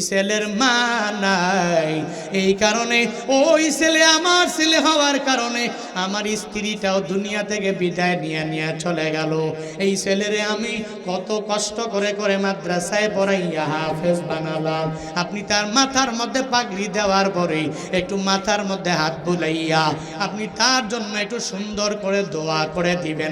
ছেলের মা নাই। এই কারণে ওই ছেলে আমার ছেলে হওয়ার কারণে আমার স্ত্রীটাও দুনিয়া থেকে বিদায় নিয়ে চলে গেল। এই ছেলেরে আমি কত কষ্ট করে করে মাদ্রাসায় পড়াইয়া হাফেজ বানালাম। আপনি তার মাথার মধ্যে পাগড়ি দেওয়ার পরে একটু মাথার মধ্যে হাত বুলাইয়া আপনি তার জন্য একটু সুন্দর করে দোয়া করে দিবেন।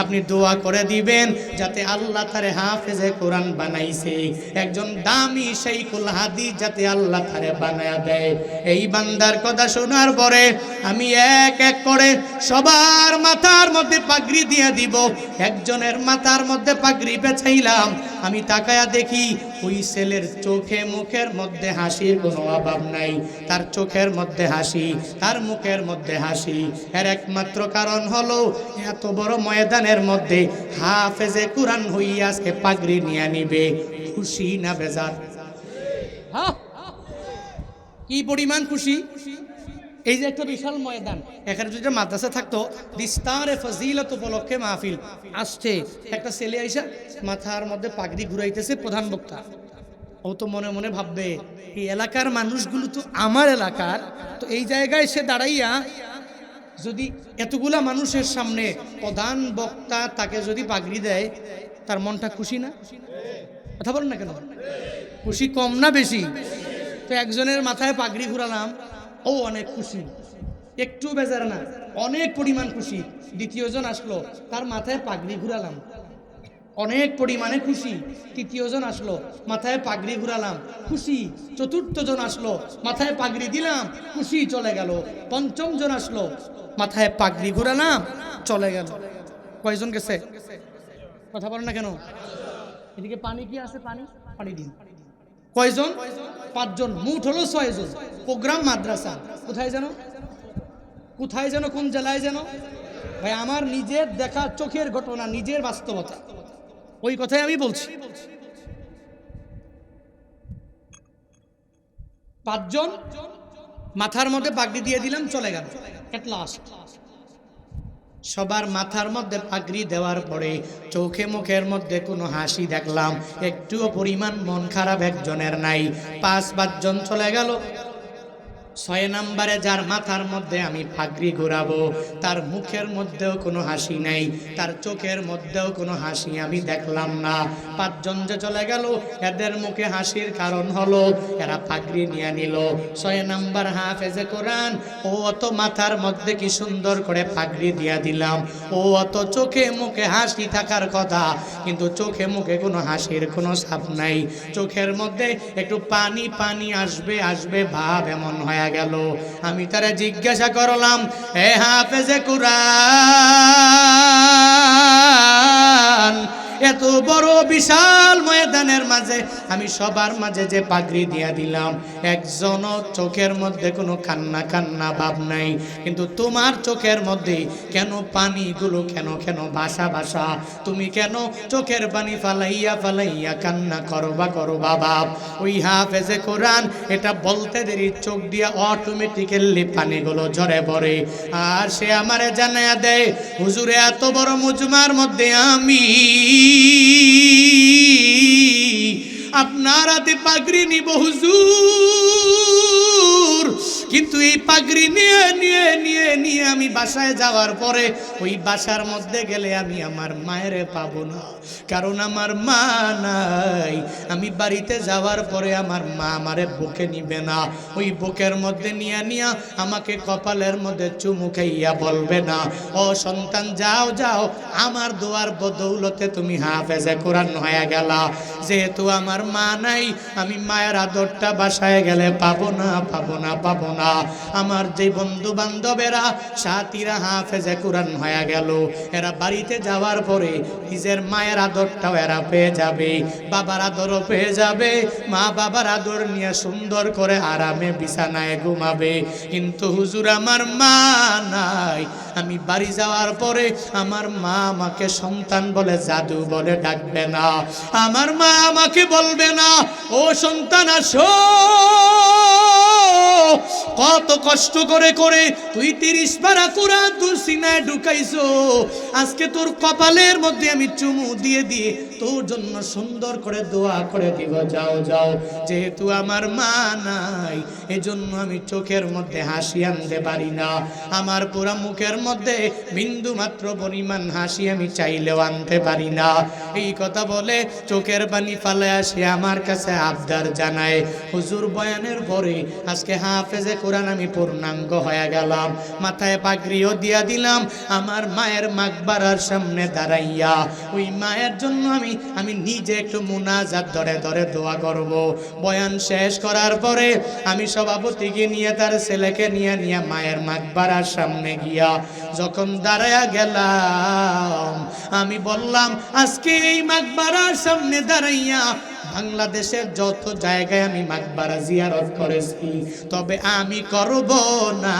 আপনি দোয়া করে দিবেন যাতে আল্লাহ তারে হাফেজে কোরআন বানাইছে, একজন দামি শাইখুল হাদিস যাতে আল্লাহ তারে বানায়া দেয়। এই বান্দার কথা শোনার পরে আমি এক এক করে সবার মাথার মধ্যে পাগড়ি দিয়ে দিব। একজনের মাথার মধ্যে পাগড়ি পেছাইলাম, আমি তাকায়া দেখি ওই ছেলের চোখে মুখের মধ্যে হাসির কোনো অভাব নাই। তার চোখের মধ্যে হাসি, তার মুখের মধ্যে হাসি। এর একমাত্র কারণ হলো এত বড় ময়দানের মধ্যে হাফেজে কোরআন হইয়া আজকে পাগড়ি নিয়ে নিবে। খুশি না বেজার? হ্যাঁ, কি পরিমাণ খুশি! এই যে একটা বিশাল ময়দান, এখানে যদি মাদ্রাসা থাকতো দিস্তারে ফজিলত উপলক্ষে মাহফিল আসছে, একটা ছেলে আইসা মাথার মধ্যে পাগড়ি ঘুরাইতেছে প্রধান বক্তা, ও তো মনে মনে ভাববে এই এলাকার মানুষগুলো তো আমার এলাকার, তো এই জায়গায় সে দাঁড়াইয়া যদি এতগুলা মানুষের সামনে প্রধান বক্তা তাকে যদি পাগড়ি দেয়, তার মনটা খুশি না? কথা বলেন না কেন? খুশি কম না বেশি? তো একজনের মাথায় পাগড়ি ঘুরালাম, ও অনেক খুশি, একটু বেজার না, অনেক পরিমাণ খুশি। দ্বিতীয়জন আসলো, তার মাথায় পাগড়ি ঘুরালাম, অনেক পরিমাণে খুশি। তৃতীয়জন আসলো, মাথায় পাগড়ি ঘুরালাম, খুশি। চতুর্থজন আসলো, মাথায় পাগড়ি দিলাম, খুশি, চলে গেল। পঞ্চম জন আসলো, মাথায় পাগড়ি ঘুরালাম, চলে গেল। কয়জন গেছে? কথা বলেন না কেন? এদিকে পানি কি আছে? পানি দিন। কয়জন? 5 জন, মোট হলো 6 জন। প্রোগ্রাম মাদ্রাসা কোথায় যেন কোন জেলায় যেন? ভাই, আমার নিজের দেখা চোখের ঘটনা, নিজের বাস্তবতা, ওই কথাই আমি বলছি। 5 জন মাথার মধ্যে পাগড়ি দিয়ে দিলাম, চলে গেল। এট লাস্ট সবার মাথার মধ্যে পাগড়ি দেওয়ার পরে চোখে মুখের মধ্যে কোনো হাসি দেখলাম, একটুও পরিমাণ মন খারাপ একজনের নাই। 5 জন চলে গেল। 6 নম্বরে যার মাথার মধ্যে আমি পাগড়ি ঘোরাবো, তার মুখের মধ্যেও কোনো হাসি নাই, তার চোখের মধ্যেও কোনো হাসি আমি দেখলাম না। 5 জন যে চলে গেল, এদের মুখে হাসির কারণ হলো এরা পাগড়ি নিয়ে নিল। 6 নম্বর হাফেজে কোরআন, ও অত মাথার মধ্যে কি সুন্দর করে পাগড়ি দিয়া দিলাম, ও অত চোখে মুখে হাসি থাকার কথা, কিন্তু চোখে মুখে কোনো হাসির কোনো ছাপ নাই। চোখের মধ্যে একটু পানি আসবে ভাব এমন হয়ে গেল। আমি তারা জিজ্ঞাসা করলাম, এ হাফেজে কোরআন, এত বড় বিশাল ময়দানের মাঝে আমি সবার মাঝে যে পাগড়ি দিয়া দিলাম, একজনও চোখের মধ্যে কোনো কান্না ভাব নাই, কিন্তু তোমার চোখের মধ্যে কেন পানিগুলো কেন ভাসা? তুমি কেন চোখের পানি ফালাইয়া কান্না করবা বাপ? ওই হাফেজে কোরআন এটা বলতে দেরি চোখ দিয়া অটোমেটিক্যালি পানিগুলো ঝরে পড়ে। আর সে আমারে জানায়া দেয়, হুজুরে এত বড় মুজমার মধ্যে আমি আপনার হাতে পাগড়ি নিব হুজুর, কিন্তু এই পাগড়ি নিয়ে আমি বাসায় যাওয়ার পরে ওই বাসার মধ্যে গেলে আমি আমার মায়ের পাবো না, কারণ আমার মা নাই। আমি বাড়িতে যাওয়ার পরে আমার মা আমারে বুকে নিবে না, ওই বুকের মধ্যে নিয়ে আমাকে কপালের মধ্যে চুমু খাইয়া বলবে না, ও সন্তান যাও, আমার দোয়ার বদৌলতে তুমি হাফেজে কোরআন হয়ে গেলা। যেহেতু আমার মা নাই, আমি মায়ের আদরটা বাসায় গেলে পাবো না। আমার যে বন্ধু বান্ধবেরা সাথীরা হাফেজে কোরআন হয়ে গেল, এরা বাড়িতে যাওয়ার পরে নিজের মায়ের আদরটাও এরা পেয়ে যাবে, বাবার আদরও পেয়ে যাবে, মা বাবার আদর নিয়ে সুন্দর করে আরামে বিছানায় ঘুমাবে। কিন্তু হুজুর আমার মা নাই, আমি বাড়ি যাওয়ার পরে আমার মা আমাকে সন্তান বলে জাদু বলে ডাকবে না, আমার মা আমাকে বলবে না, ও সন্তান আসো, কত কষ্ট করে তুই 30 পারা কোরআন তোর সিনায় ঢুকাইছো, আজকে তোর কপালের মধ্যে আমি চুমু দিয়ে তোর জন্য সুন্দর করে দোয়া করে দিব, যাও যাও। যেহেতু আমার মা নাই, এজন্য আমি চোখের মধ্যে হাসি আনতে পারি না, আমার পুরা মুখের মধ্যে বিন্দু মাত্র পরিমাণ হাসি আমি চাইলেও আনতে পারি না। এই কথা বলে চোখের পানি ফালে আসে আমার কাছে আবদার জানায়, হুজুর বয়ানের পরে আজকে হাফেজে কোরআন আমি পূর্ণাঙ্গ হয়ে গেলাম, মাথায় পাগড়িও দিয়া দিলাম। আমার মায়ের মাকবারার সামনে দাঁড়াইয়া ওই মায়ের জন্য আমি নিজে একটু মুনাজাত ধরে ধরে দোয়া করব। বয়ান শেষ করার পরে আমি সভাপতিকে নিয়ে তার ছেলেকে নিয়ে মায়ের মাকবারার সামনে গিয়া যখন দাঁড়ায়া গেলাম, আমি বললাম আজকে এই মাকবারার সামনে দাঁড়াইয়া বাংলাদেশের যত জায়গায় আমি মাকবারা জিয়ারত করেছি, তবে আমি করব না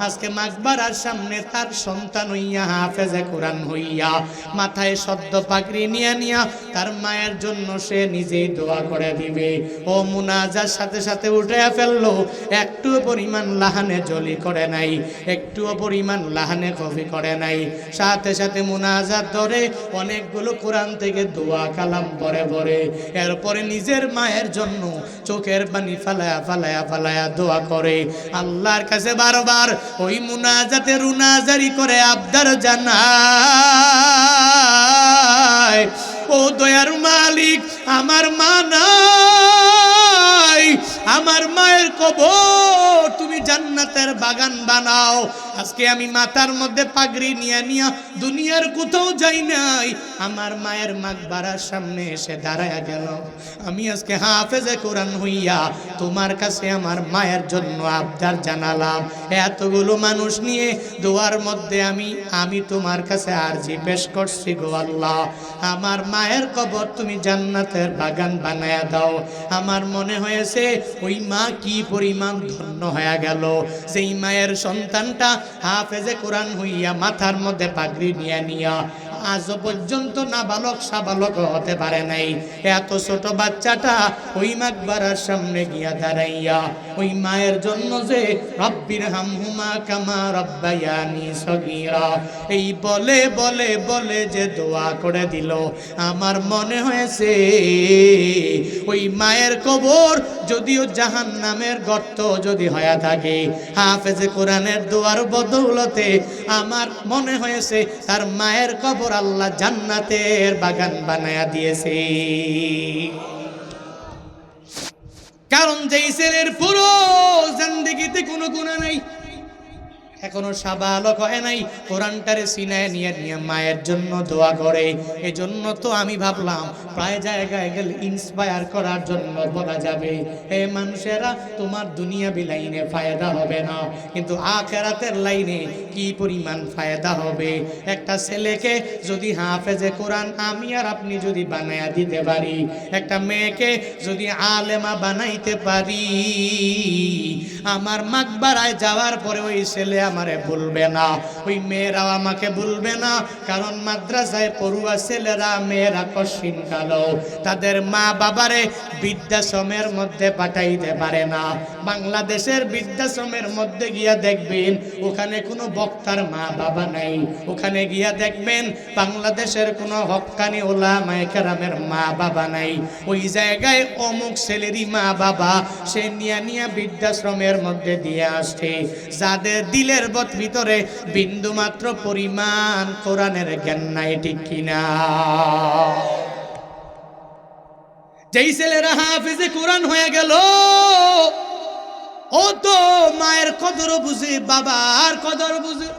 আজকে মাকবারার সামনে তার সন্তান হইয়া হাফেজে কোরআন হইয়া মাথায় সদ্য পাগড়ি নিয়া তার মায়ের জন্য সে নিজেই দোয়া করে দিবে। ও মুনাজার সাথে সাথে উঠে ফেললো, একটুও পরিমাণ লাহানে জলি করে নাই, একটুও পরিমাণ লাহানে কফি করে নাই, সাথে সাথে মুনাজাত ধরে অনেকগুলো কোরআন থেকে দোয়া কালাম পরে পরে এরপরে নিজের মায়ের জন্য চোখের পানি ফালায়া ফালায়া ফালায়া দোয়া করে আল্লাহর কাছে বারবার ওই মুনাজাতে রুনাজারি করে আবদার জানায়, ও দয়ার মালিক আমার মা নাই, আমার মায়ের কবর তুমি জান্নাতের বাগান বানাও। আজকে আমি মাথার মধ্যে পাগড়ি নিয়া দুনিয়ার কোথাও যাই নাই, আমার মায়ের মাকবারার সামনে এসে দাঁড়ায়া গেল। আমি আজকে হাফেজে কোরআন হইয়া তোমার কাছে আমার মায়ের জন্য আবদার জানালাম। এতগুলো মানুষ নিয়ে দোয়ার মধ্যে আমি তোমার কাছে আরজি পেশ করছি, গো আল্লাহ আমার মায়ের কবর তুমি জান্নাতের বাগান বানায়া দাও। আমার মনে হয়েছে ওই মা কি পরিমাণ ধন্য হয়ে গেল, যেই মায়ের সন্তানটা হাফেজে কোরআন হইয়া মাথার মধ্যে পাগড়ি নিয়া আজ পর্যন্ত নাবালক সাবালক হতে পারে নাই, এত ছোট বাচ্চাটা ওই মাকবারার সামনে গিয়া দাঁড়াইয়া ওই মায়ের জন্য যে রব্বির হামহুমা কামা রব্বায়ানি সগীরা এই বলে বলে বলে যে দোয়া করে দিল, আমার মনে হয়েছে ওই মায়ের কবর যদিও জাহান্নামের গর্ত যদি হয়ে থাকে, হাফেজে কোরআনের দোয়ার বদৌলতে আমার মনে হয়েছে তার মায়ের কবর আল্লাহ জান্নাতের বাগান বানায়া দিয়েছে। কারণ যেই ছেলের পুরো জিন্দেগিতে কোনো গুনাহ নাই, এখনো সাবালক হয় নাই, কোরআনটারে সিনায় নিয়ে মায়ের জন্য দোয়া করে। এজন্য তো আমি ভাবলাম প্রায় জায়গায় গেলে ইন্সপায়ার করার জন্য বলা যাবে, হে মানুষেরা তোমার দুনিয়াবি লাইনে ফায়দা হবে না, কিন্তু আখিরাতের লাইনে কি পরিমাণ ফায়দা হবে। একটা ছেলেকে যদি হাফেজে কোরআন আমি আর আপনি যদি বানায়া দিতে পারি, একটা মেয়েকে যদি আলেমা বানাইতে পারি, আমার মাকবারায় যাওয়ার পরে ওই ছেলে আমারে ভুলবে না, ওই মেয়েরাও আমাকে ভুলবে না। কারণ মাদ্রাসায় পড়ুয়া ছেলেরা মেয়েরা কশিন কালো, তাদের মা বাবারে বৃদ্ধাশ্রমের মধ্যে পাঠাইতে পারে না। বাংলাদেশের বৃদ্ধাশ্রমের মধ্যে গিয়া দেখবেন ওখানে কোনো বক্তার মা বাবা নাই, ওখানে গিয়া দেখবেন বাংলাদেশের কোনো হক্কানি ওলামায়ে কেরামের মা বাবা নাই। ওই জায়গায় অমুক ছেলেরই মা বাবা সে নিয়া বৃদ্ধাশ্রমের মধ্যে দিয়ে আসছে, যাদের দিলের ভিতরে বিন্দু মাত্র পরিমাণ কোরআনের জ্ঞান নাই, ঠিক কিনা? যেই ছেলেরা হাফেজে কোরআন হয়ে গেল ও তো মায়ের কদর বুঝে, বাবার কদর বুঝে।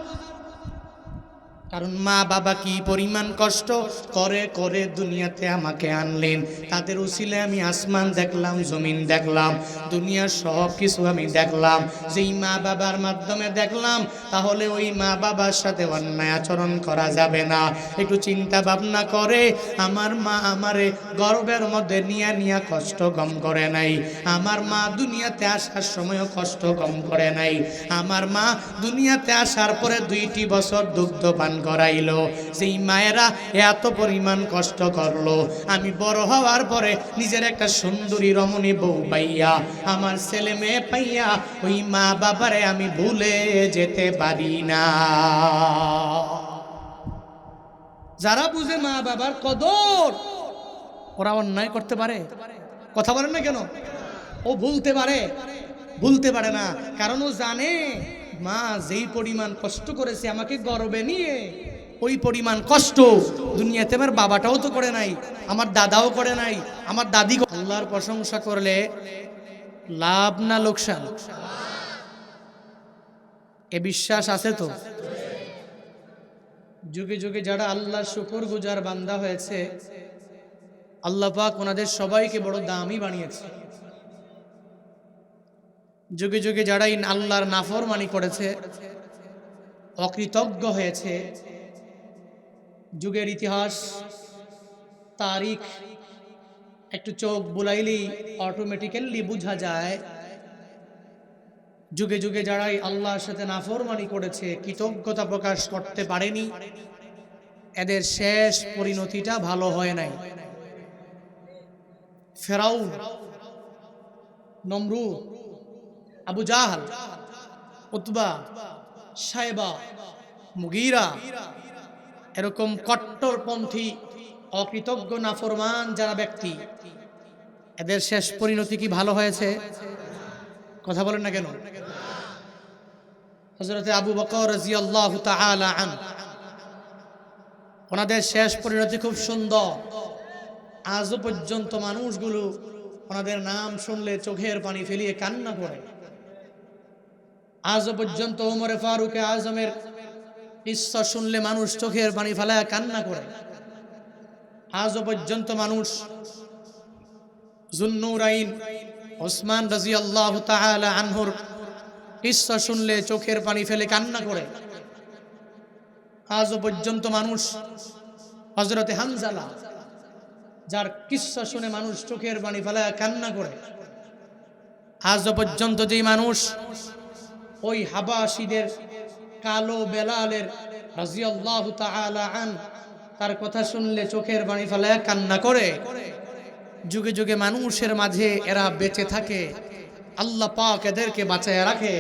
কারণ মা বাবা কি পরিমাণ কষ্ট করে করে দুনিয়াতে আমাকে আনলেন, তাদের উসিলায় আমি আসমান দেখলাম, জমিন দেখলাম, দুনিয়ার সব কিছু আমি দেখলাম। যেই মা বাবার মাধ্যমে দেখলাম, তাহলে ওই মা বাবার সাথে অন্যায় আচরণ করা যাবে না। একটু চিন্তা ভাবনা করে আমার মা আমারে গর্বের মধ্যে নিয়া কষ্ট কম করে নাই, আমার মা দুনিয়াতে আসার সময়ও কষ্ট কম করে নাই, আমার মা দুনিয়াতে আসার পরে 2টি বছর দুগ্ধ পান করাইলো। যেই মায়েরা এত পরিমাণ কষ্ট করলো, আমি বড় হওয়ার পরে নিজের একটা সুন্দরী রমণী বউ পাইয়া, আমার ছেলে মেয়ে পাইয়া, ওই মা বাবারে আমি ভুলে যেতে পারি না। যারা বুঝে মা বাবার কদর, ওরা অন্যায় করতে পারে? কথা বলেন না কেন? ও ভুলতে পারে? ভুলতে পারে না, কারণ ও জানে মা যেই পরিমাণ কষ্ট করেছে আমাকে গর্বে নিয়ে, ওই পরিমাণ কষ্ট দুনিয়াতে আমার বাবাটাও তো করে নাই, আমার দাদাও করে নাই, আমার দাদি। আল্লাহর প্রশংসা করলে লাভ না লোকসান? এ বিশ্বাস আছে তো? যুগে যুগে যারা আল্লাহর শুকর গুজার বান্দা হয়েছে, আল্লাহ পাক ওনাদের সবাইকে বড় দামি বানিয়েছে। যুগে যুগে যারা আল্লাহর নাফরমানি করেছে, অকৃতজ্ঞ হয়েছে, যুগের ইতিহাস তারিখ একটু চোখ বুলাইলেই অটোমেটিক্যালি বোঝা যায়। যুগে যুগে যারাই আল্লাহর সাথে নাফরমানি করেছে, কৃতজ্ঞতা প্রকাশ করতে পারেনি, এদের শেষ পরিণতিটা ভালো হয় নাই। ফেরাউন, নমরুদ, আবু জাহল, উতবা, সাইবা, মুগীরা, এরকম কট্টরপন্থী অকৃতজ্ঞ নাফরমান যারা ব্যক্তি, এদের শেষ পরিণতি কি ভালো হয়েছে? কথা বলেন না কেন? হযরতে আবু বকর রাদিয়াল্লাহু তাআলা আনহু, ওনাদের শেষ পরিণতি খুব সুন্দর। আজও পর্যন্ত মানুষগুলো ওনাদের নাম শুনলে চোখের পানি ফেলিয়ে কান্না করে। আজও পর্যন্ত ওমরে ফারুক আজমের কিসসা শুনলে মানুষ চোখের পানি ফেলায় কান্না করে। আজও পর্যন্ত মানুষ যুন্নুরাইন ওসমান রাদিয়াল্লাহু তাআলা আনহুর কিসসা শুনলে চোখের পানি ফেলে কান্না করে। আজও পর্যন্ত মানুষ হযরতে হানজালা, যার কিসসা শুনে মানুষ চোখের পানি ফেলায় কান্না করে। আজও পর্যন্ত যেই মানুষ ওই হাবাসীদের কালো বেলালের রাদিয়াল্লাহু তাআলা আনহু তার কথা শুনলে চোখের পানি ফেলায় কান্না করে, যুগে যুগে মানুষের মাঝে এরা বেঁচে থাকে। আল্লাহ পাক এদেরকে বাঁচায় রাখে।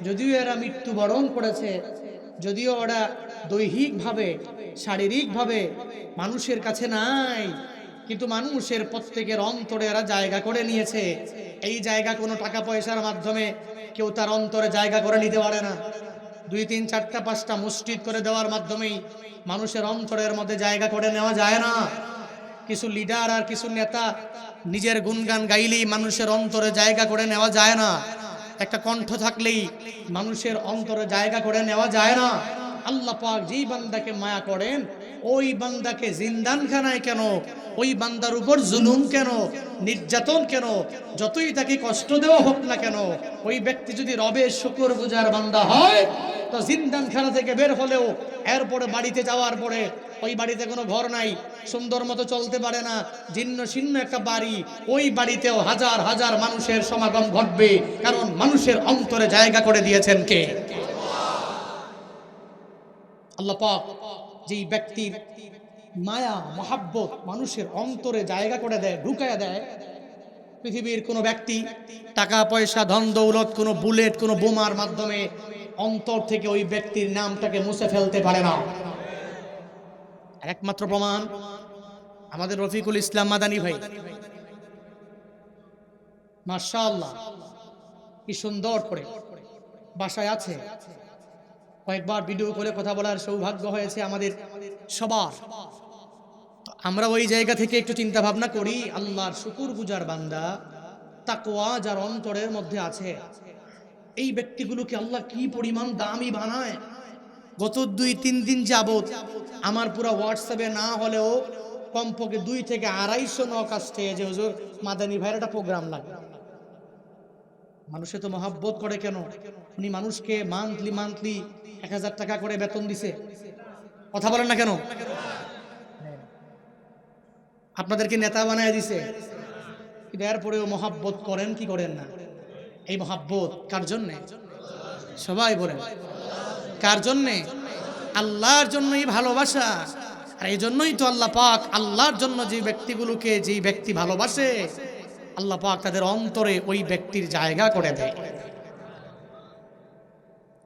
যদিও এরা মৃত্যুবরণ করেছে, যদিও ওরা দৈহিকভাবে শারীরিকভাবে মানুষের কাছে নাই, কিন্তু মানুষের প্রত্যেকের অন্তরে এরা জায়গা করে নিয়েছে। এই জায়গা কোনো টাকা পয়সার মাধ্যমে কেউ তার অন্তরে জায়গা করে নিতে পারে না। 2, 3, 4, 5টা মসজিদ করে দেওয়ার মাধ্যমেই মানুষের অন্তরের মধ্যে জায়গা করে নেওয়া যায় না। কিছু লিডার আর কিছু নেতা নিজের গুণগান গাইলেই মানুষের অন্তরে জায়গা করে নেওয়া যায় না। একটা কণ্ঠ থাকলেই মানুষের অন্তরে জায়গা করে নেওয়া যায় না। আল্লাহ পাক যেই বান্দাকে মায়া করেন, ওই বান্দাকে জিন্দানখানায় কেন, ওই বান্দার উপর জুলুম কেন, নির্যাতন কেন, যতই তাকে কষ্ট দেওয়া হোক না কেন, ওই ব্যক্তি যদি রবের শুকরগুজার বান্দা হয়, তো জিন্দানখানা থেকে বের হলেও এরপরে বাড়িতে যাওয়ার পরে ওই বাড়িতে কোনো ঘর নাই, সুন্দর মতো চলতে পারে না, জীর্ণ শীর্ণ একটা বাড়ি, ওই বাড়িতেও হাজার হাজার মানুষের সমাগম ঘটবে, কারণ মানুষের অন্তরে জায়গা করে দিয়েছেন কে? আল্লাহ পাক। যেই ব্যক্তির মায়া মহাব্বত মানুষের অন্তরে জায়গা করে দেয়, ঢুকায়া দেয়, পৃথিবীর কোনো ব্যক্তি টাকা পয়সা ধন দৌলত কোনো বুলেট কোনো বোমার মাধ্যমে অন্তর থেকে ওই ব্যক্তির নামটাকে মুছে ফেলতে পারে না। একমাত্র প্রমাণ আমাদের রফিকুল ইসলাম মাদানী ভাই, মাশাআল্লাহ কি সুন্দর করে বাসায় আছে। কয়েকবার ভিডিও করে কথা বলার সৌভাগ্য হয়েছে আমাদের সবার। আমরা ওই জায়গা থেকে একটু চিন্তা ভাবনা করি, আল্লাহর শুকরগুজার বান্দা, তাকওয়া যার অন্তরের মধ্যে আছে, এই ব্যক্তিগুলোকে আল্লাহ কি পরিমাণ দামি বানায়। গত 2-3 দিন যাবত আমার পুরো হোয়াটসঅ্যাপে না হলেও কমপক্ষে 2 থেকে 250 নক আসছে যে হুজুর মাদানী ভাইয়ের একটা প্রোগ্রাম লাগে। মানুষে তো মহাব্বত করে কেন? উনি মানুষকে মান্থলি 1000 টাকা করে বেতন দিছে। কথা বলেন না কেন? আপনাদেরকে নেতা বানায় দিছে, কিন্তু এরপরেও মহাব্বত করেন কি করেন না? এই মহাব্বত কার জন্যে? সবাই বলেন কার জন্যে? আল্লাহর জন্যই ভালোবাসা। আর এই জন্যই তো আল্লাহ পাক আল্লাহর জন্য যে ব্যক্তিগুলোকে, যেই ব্যক্তি ভালোবাসে, আল্লাহ পাক তাদের অন্তরে ওই ব্যক্তির জায়গা করে দেয়।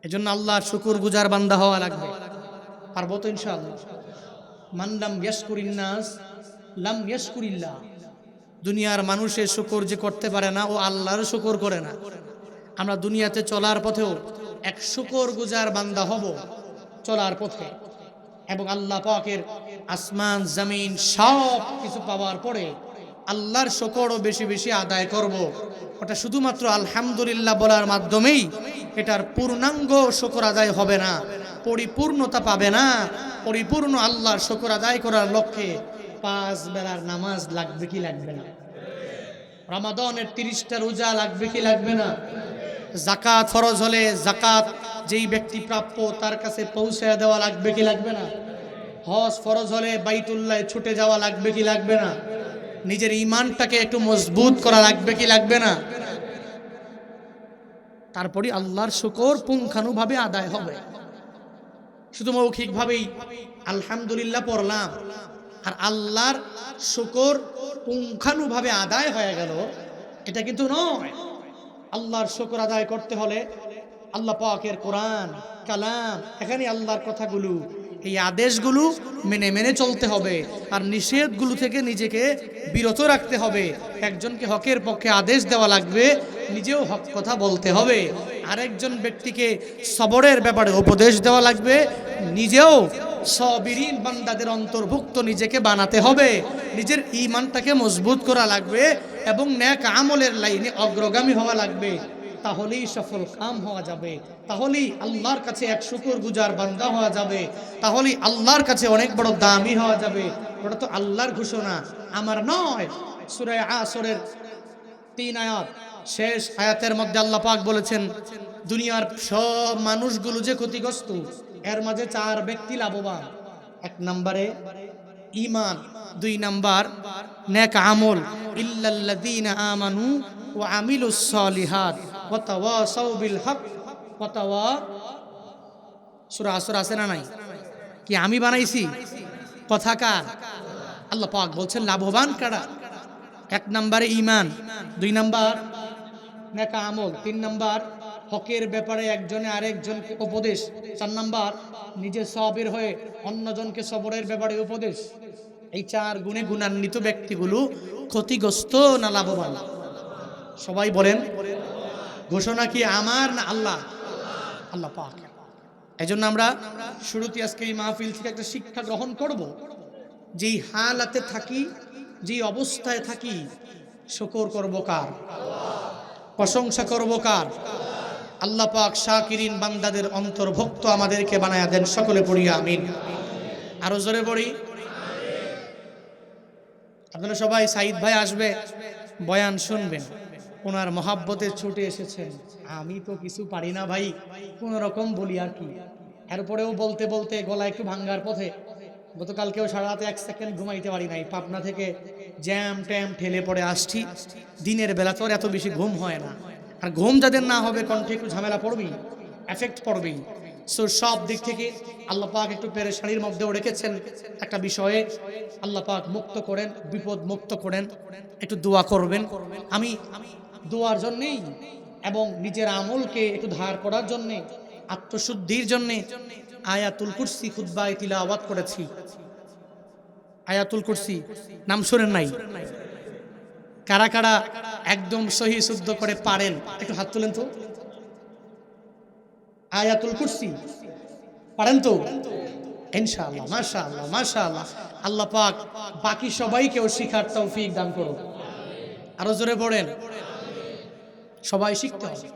এজন্য আল্লাহর শুকরগুজার বান্দা হওয়া লাগবে। পারবো তো ইনশাআল্লাহ। মান লাম ইয়াশকুরিন নাস লাম ইয়াশকুরিল্লাহ। দুনিয়ার মানুষের শুকর যে করতে পারে না, ও আল্লাহর শুকর করে না। আমরা দুনিয়াতে চলার পথেও এক শুকর গুজার বান্দা হব চলার পথে, এবং আল্লাহ পাকের আসমান জমিন সব কিছু পাওয়ার পরে আল্লাহর শুকরও বেশি বেশি আদায় করব। ওটা শুধুমাত্র আলহামদুলিল্লাহ বলার মাধ্যমেই এটার পূর্ণাঙ্গ শুকর আদায় হবে না, পরিপূর্ণতা পাবে না। পরিপূর্ণ আল্লাহর শুকর আদায় করার লক্ষ্যে 5 বেলার নামাজ লাগবে কি লাগবে না? রমাদানের 30টা রোজা লাগবে কি লাগবে না? যাকাত ফরজ হলে যাকাত যেই ব্যক্তি প্রাপ্য তার কাছে পৌঁছে দেওয়া লাগবে কি লাগবে না? হজ ফরজ হলে বাইতুল্লাহ ছুটে যাওয়া লাগবে কি লাগবে না? নিজের ঈমানটাকে একটু মজবুত করা লাগবে কি লাগবে না? তারপরে আল্লাহর শুকর পুঙ্খানুভাবে আদায় হবে। শুধু মৌখিকভাবেই আলহামদুলিল্লাহ পড়লাম আর আল্লাহর শুকর পুঙ্খানুভাবে আদায় হয়ে গেল, এটা কিন্তু নয়। আল্লাহর শুকর আদায় করতে হলে আল্লাহ পাকের কোরআন কালাম, এখানে আল্লাহর কথাগুলো, এই আদেশগুলো মেনে মেনে চলতে হবে, আর নিষেধগুলো থেকে নিজেকে বিরত রাখতে হবে। একজনকে হকের পক্ষে আদেশ দেওয়া লাগবে, নিজেও হক কথা বলতে হবে। আরেকজন ব্যক্তিকে সবরের ব্যাপারে উপদেশ দেওয়া লাগবে, নিজেও সবিরিন বান্দাদের অন্তর্ভুক্ত নিজেকে বানাতে হবে। নিজের ঈমানটাকে মজবুত করা লাগবে এবং নেক আমলের লাইনে অগ্রগামী হওয়া লাগবে। তাহলেই সফল কাম হওয়া যাবে, তাহলেই আল্লাহর কাছে এক শুকর গুজার বান্দা হওয়া যাবে, তাহলেই আল্লাহর কাছে অনেক বড় দামি হওয়া যাবে। ওটা তো আল্লাহর ঘোষণা, আমার নয়। সূরা আসরের 3 আয়াত, শেষ আয়াতের মধ্যে আল্লাহ পাক বলেছেন দুনিয়ার সব মানুষগুলো যে ক্ষতিগ্রস্ত, এর মাঝে 4 ব্যক্তি লাভবান। 1 নম্বরে ঈমান, 2 নাম্বার নেক আমল, ইল্লাল্লাযীনা আমানু ওয়া আমিলুস সলিহাত ওয়া তাওয়াসাউ বিল হক ওয়া তাওয়া। সূরা আসর আছে না নাই? কি আমি বানাইছি? কথাকার আল্লাহ পাক বলছেন লাভবান কারা? 1 নম্বরে ঈমান, 2 নাম্বার নেক আমল, 3 নাম্বার হকের ব্যাপারে একজনে আরেকজনকে উপদেশ, 4 নাম্বার নিজে সবের হয়ে অন্যজনকে সবরের ব্যাপারে উপদেশ। এই 4 গুণে গুণান্বিত ব্যক্তিগুলো ক্ষতিগ্রস্ত না লাভবান? সবাই বলেন, ঘোষণা কি আমার না আল্লাহ? আল্লাহ পাক। এজন্য আমরা শুরুতে আজকে এই মাহফিল থেকে একটা শিক্ষা গ্রহণ করব, যেই হালাতে থাকি, যেই অবস্থায় থাকি, শুকর করব কার? প্রশংসা করব কার? আল্লাহ পাক শাকিরিন বান্দাদের অন্তর্ভুক্ত আমাদেরকে বানায়া দেন। সকলে পড়ি আমিন। আরো জোরে পড়ি। আপনারা সবাই সাইদ ভাই আসবে, বয়ান শুনবেন, ওনার মহাব্বতে ছুটে এসেছেন। আমি তো কিছু পারি না ভাই, কোন রকম বলি আর কি। এরপরেও বলতে বলতে গলা একটু ভাঙ্গার পথে। গতকালকেও সারা রাতে 1 সেকেন্ড ঘুমাইতে পারি নাই, পাবনা থেকে জ্যাম ট্যাম ঠেলে পড়ে আসছি। দিনের বেলা তো এত বেশি ঘুম হয় না, আর ঘুম যাদের না হবে কণ্ঠে একটু ঝামেলা পড়বেই, এফেক্ট পড়বেই। সো সব দিক থেকে আল্লাহ পাক একটু পেরেশানির মধ্যেও রেখেছেন। একটা বিষয়ে আল্লাহ পাক মুক্ত করেন, বিপদ মুক্ত করেন। একটু দোয়া করবেন। আমি দোয়ার জন্যেই এবং নিজের আমলকে একটু ধার করার জন্যে, আত্মশুদ্ধির জন্যে আয়াতুল কুরসি খুতবায় তিলাওয়াত করেছি। আয়াতুল কুরসি নাম শুনেন নাই? কারা কারা একদম সহি শুদ্ধ করে পারেন একটু হাত তুলেন তো। আয়াতুল কুরসি পারেন তো? ইনশাআল্লাহ, মাশাআল্লাহ, মাশাআল্লাহ। আল্লাহ পাক বাকি সবাইকেও শিখার তৌফিক দান করুন। আরো জোরে পড়েন। সবাই শিখতে হবে।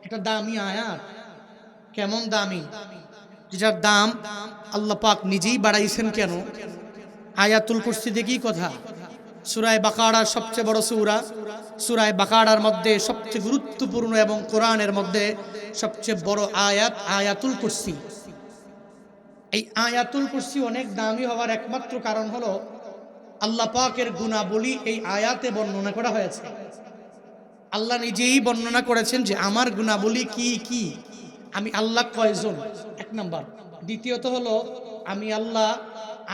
এটা দামি আয়াত। কেমন দামি? যেটার দাম আল্লাহ পাক নিজেই বাড়াইছেন। কেন? আয়াতুল কুরসি দিয়ে কি কথা? সূরা বাকারার সবচেয়ে বড় সূরা, সূরা বাকারার মধ্যে সবচেয়ে গুরুত্বপূর্ণ এবং কোরআনের মধ্যে সবচেয়ে বড় আয়াত আয়াতুল কুরসি। এই আয়াতুল কুরসি অনেক দামি হওয়ার একমাত্র কারণ হলো আল্লাহ পাকের গুণাবলী এই আয়াতে বর্ণনা করা হয়েছে। আল্লাহ নিজেই বর্ণনা করেছেন যে আমার গুণাবলী কি কি, আমি আল্লাহ কয়জন, 1 নাম্বার। দ্বিতীয়ত হলো আমি আল্লাহ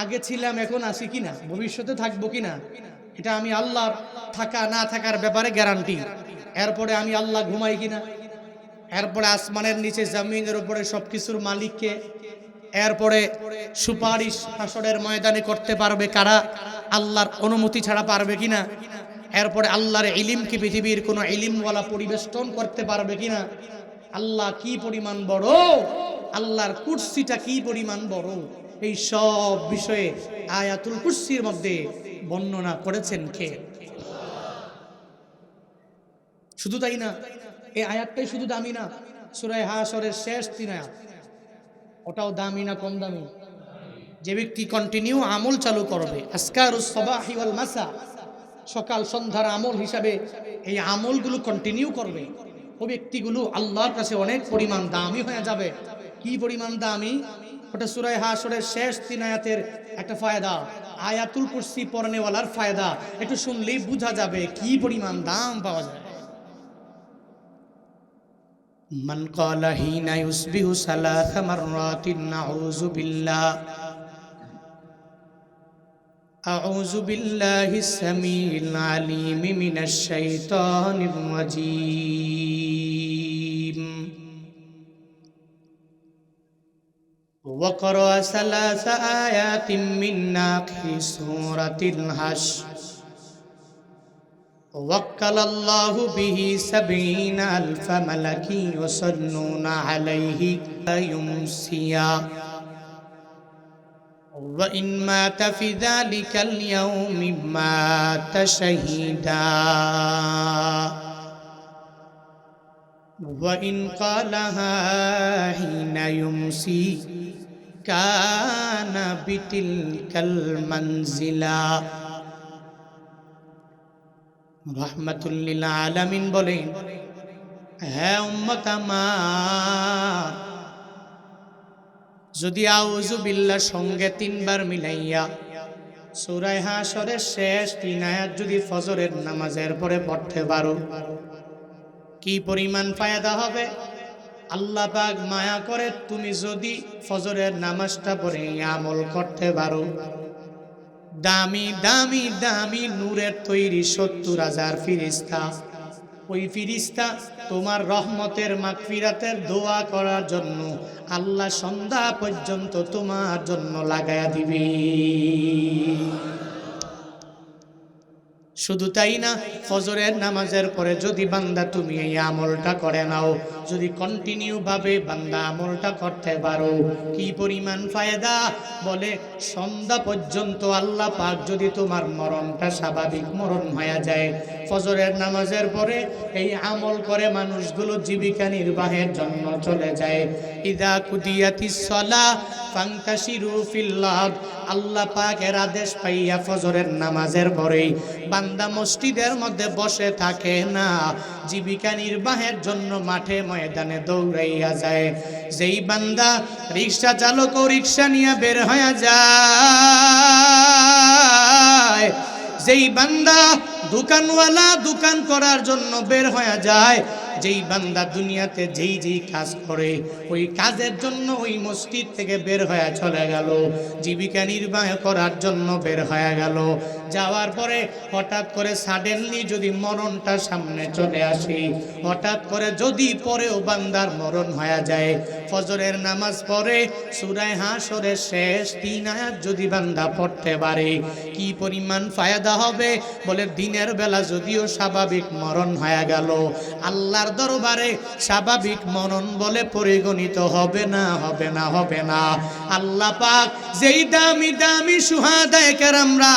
আগে ছিলাম, এখন আছি কিনা, ভবিষ্যতে থাকবো কিনা, এটা আমি আল্লাহর থাকা না থাকার ব্যাপারে গ্যারান্টি। এরপরে আমি আল্লাহ ঘুমাই কিনা, এরপরে আসমানের নিচে জমিনের উপরে সবকিছুর মালিককে, এরপরে সুপারিশ হাসরের ময়দানে করতে পারবে কারা? আল্লাহর অনুমতি ছাড়া পারবে কিনা? এরপরে আল্লাহর ইলম কি পৃথিবীর কোনো ইলমওয়ালা পরিবেষ্টন করতে পারবে কিনা? আল্লাহ কি পরিমাণ বড়, আল্লাহর কুরসিটা কি পরিমাণ বড়, এই সব বিষয়ে আয়াতুল কুরসির মধ্যে বর্ণনা করেছেন কে? শুধু তাই না, এই আয়াতটাই শুধু দামি না, সূরা হাশরের শেষ 3 আয়াত ওটাও দামি না কম দামি? যে ব্যক্তি কন্টিনিউ আমল চালু করবে, আসকারুস সাবাহি ওয়াল মাসা, সকাল সন্ধ্যার আমল হিসাবে এই আমলগুলো কন্টিনিউ করবে, ওই ব্যক্তিগুলো আল্লাহর কাছে অনেক পরিমাণ দামি হয়ে যাবে। কি পরিমাণ দামি? ওটা সূরা হাশরের শেষ 3 আয়াতের একটা ফায়দা, আয়াতুল কুরসি পড়নেওয়ালার ফায়দা। একটু শুনলেই বোঝা যাবে কি পরিমাণ দাম পাওয়া যায়। মান ক্বালা হিনা ইউসবিহু সালাসা মাররাতিন নাউযু বিল্লাহ আউযু বিল্লাহিস সামিউল আলিম মিনাশ শাইতানির রাজীম ওয়া ক্বারা সালাসা আয়াতিন মিন নাখি সূরাতিল হাশর وكل الله به 70,000 ملك يصلون عليه يمسيا وإن مات في ذلك اليوم مات شهيدا وإن قالها حين يمسي كان بتلك المنزلا। রাহমাতুল্লিল আলামিন বলেন, হ্যাঁ উম্মত আমার, যদি আউযু বিল্লাহ সঙ্গে 3 বার মিলাইয়া সূরা হাশরের শেষ 3 আয়াত যদি ফজরের নামাজের পরে পড়তে পারো, কি পরিমাণ ফায়দা হবে। আল্লাহ পাক মায়া করে তুমি যদি ফজরের নামাজটা পড়ে আমল করতে পারো, দামি দামি দামি নূরের তৈরি 70,000 ফিরিস্তা, ওই ফিরিস্তা তোমার রহমতের মাগফিরাতের দোয়া করার জন্য আল্লাহ সন্ধ্যা পর্যন্ত তোমার জন্য লাগায়া দিবে। শুধু তাই না, ফজরের নামাজের পরে যদি বান্দা তুমি এই আমলটা করে নাও, যদি কন্টিনিউ ভাবে বান্দা আমলটা করতে পারো, কি পরিমাণ ফায়দা। বলে সন্ধ্যা পর্যন্ত আল্লাহ পাক যদি তোমার মরণটা স্বাভাবিক মরণ হয়ে যায়, ফজরের নামাজের পরে এই আমল করে মানুষগুলো জীবিকা নির্বাহের জন্য চলে যায়। ইদা কুদিয়াতিস সালাহ ফান্তাশিরু ফিল্লাহ, আল্লাহ পাকের আদেশ পাইয়া ফজরের নামাজের পরেই বান্দা মসজিদের মধ্যে বসে থাকে না, জীবিকা নির্বাহের জন্য মাঠে ময়দানে দৌড়াইয়া যায়। যেই বান্দা রিক্সা চালক রিক্সা নিয়ে বের হয়ে যায়, যেই বান্দা দোকানওয়ালা দোকান করার জন্য বের হয়ে যায়, যেই বান্দা দুনিয়াতে যেই যেই কাজ করে ওই কাজের জন্য ওই মসজিদ থেকে বের হয়ে চলে গেল, জীবিকা নির্বাহ করার জন্য বের হয়ে গেল, যাওয়ার পরে হঠাৎ করে সাডেনলি যদি মরণটা সামনে চলে আসে, হঠাৎ করে যদি পরেও বান্দার মরণ হয়ে যায়, ফজরের নামাজ পড়ে সূরা হাশরের শেষ 3 আয়াত যদি বান্দা পড়তে পারে, কি পরিমাণ ফায়দা হবে। বলে দিনের বেলা যদিও স্বাভাবিক মরণ হয়ে গেল, আল্লাহর দরবারে স্বাভাবিক মরণ বলে পরিগণিত হবে না, হবে না, হবে না। আল্লাহ পাক যেই দামি দামি শুহাদায়ে কেরামরা